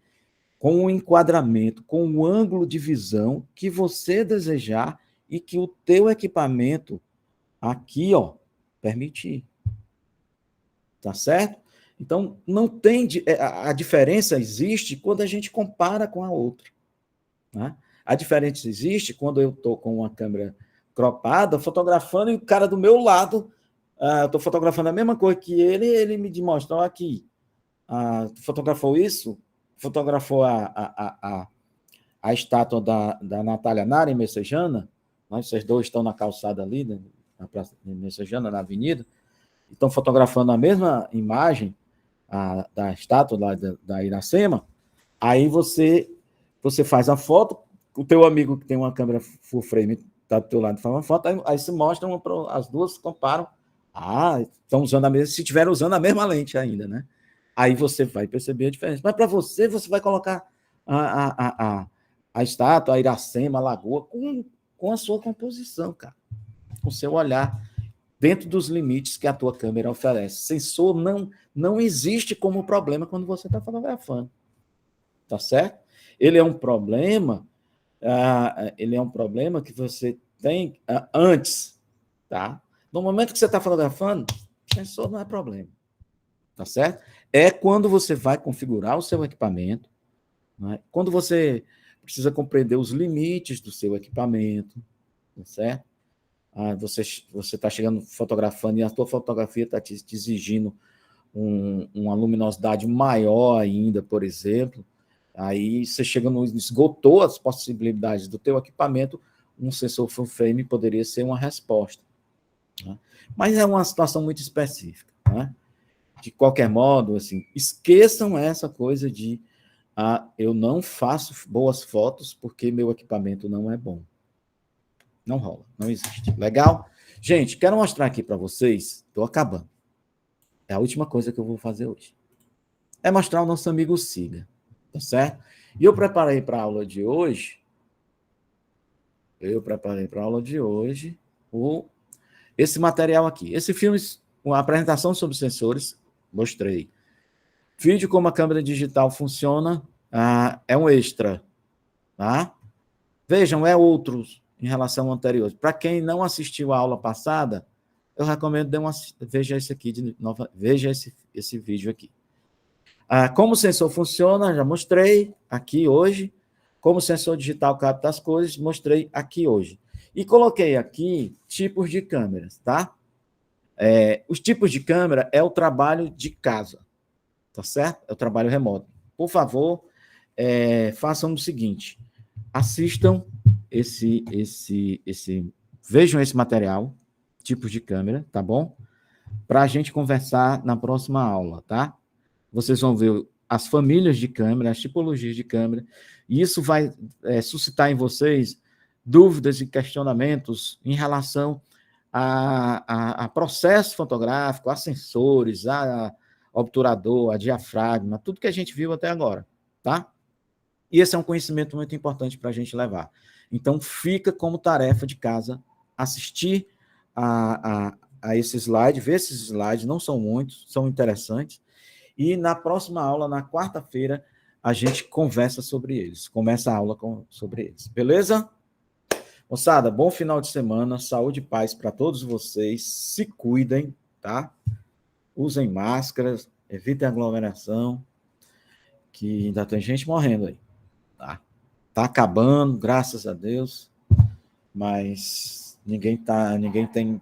com o enquadramento, com o ângulo de visão que você desejar e que o teu equipamento aqui, permitir. Tá certo? Então, não tem... A diferença existe quando a gente compara com a outra. Né? A diferença existe quando eu estou com uma câmera cropada, fotografando, e o cara do meu lado, eu estou fotografando a mesma coisa que ele me demonstrou aqui. Fotografou isso? Fotografou a estátua da Natália Nara, em Messejana. Vocês dois estão na calçada ali, né, na Praça de Messejana, na avenida. Estão fotografando a mesma imagem da estátua lá da Iracema. Aí você faz a foto, o teu amigo que tem uma câmera full frame está do teu lado, faz uma foto, aí se mostra, as duas comparam. Estão usando a mesma, se estiver usando a mesma lente ainda, né? Aí você vai perceber a diferença. Mas para você vai colocar a estátua, a Iracema, a lagoa, com a sua composição, cara. Com o seu olhar, dentro dos limites que a tua câmera oferece. Sensor não existe como problema quando você está fotografando. Tá certo? Ele é um problema que você tem antes, tá? No momento que você está fotografando, sensor não é problema. Tá certo? É quando você vai configurar o seu equipamento, né? Quando você precisa compreender os limites do seu equipamento, tá certo? Você está chegando fotografando e a tua fotografia está te exigindo uma luminosidade maior ainda, por exemplo, aí você chega esgotou as possibilidades do teu equipamento, um sensor full frame poderia ser uma resposta. Né? Mas é uma situação muito específica, né? De qualquer modo, assim, esqueçam essa coisa de eu não faço boas fotos porque meu equipamento não é bom. Não rola, não existe. Legal? Gente, quero mostrar aqui para vocês, estou acabando. É a última coisa que eu vou fazer hoje. É mostrar o nosso amigo Siga, tá certo? E eu preparei para a aula de hoje, esse material aqui. Esse filme, uma apresentação sobre sensores, mostrei. Vídeo como a câmera digital funciona, é um extra. Tá? Vejam, é outros em relação ao anterior. Para quem não assistiu a aula passada, eu recomendo veja esse aqui de novo, veja esse vídeo aqui. Como o sensor funciona, já mostrei aqui hoje. Como o sensor digital capta as cores, mostrei aqui hoje. E coloquei aqui tipos de câmeras, tá? Os tipos de câmera é o trabalho de casa, tá certo? É o trabalho remoto. Por favor, façam o seguinte, assistam vejam esse material, tipos de câmera, tá bom? Para a gente conversar na próxima aula, tá? Vocês vão ver as famílias de câmera, as tipologias de câmera, e isso vai suscitar em vocês dúvidas e questionamentos em relação a processo fotográfico, a sensores, a obturador, a diafragma, tudo que a gente viu até agora, tá? E esse é um conhecimento muito importante para a gente levar. Então, fica como tarefa de casa assistir a esse slide, ver esses slides, não são muitos, são interessantes, E na próxima aula, na quarta-feira, a gente conversa sobre eles. Começa a aula sobre eles. Beleza? Moçada, bom final de semana. Saúde e paz para todos vocês. Se cuidem, tá? Usem máscaras, evitem aglomeração, que ainda tem gente morrendo aí, tá? Tá acabando, graças a Deus, mas ninguém tem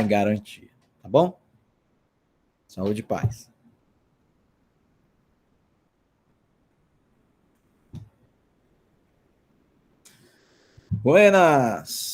garantia, tá bom? Saúde e paz. Buenas!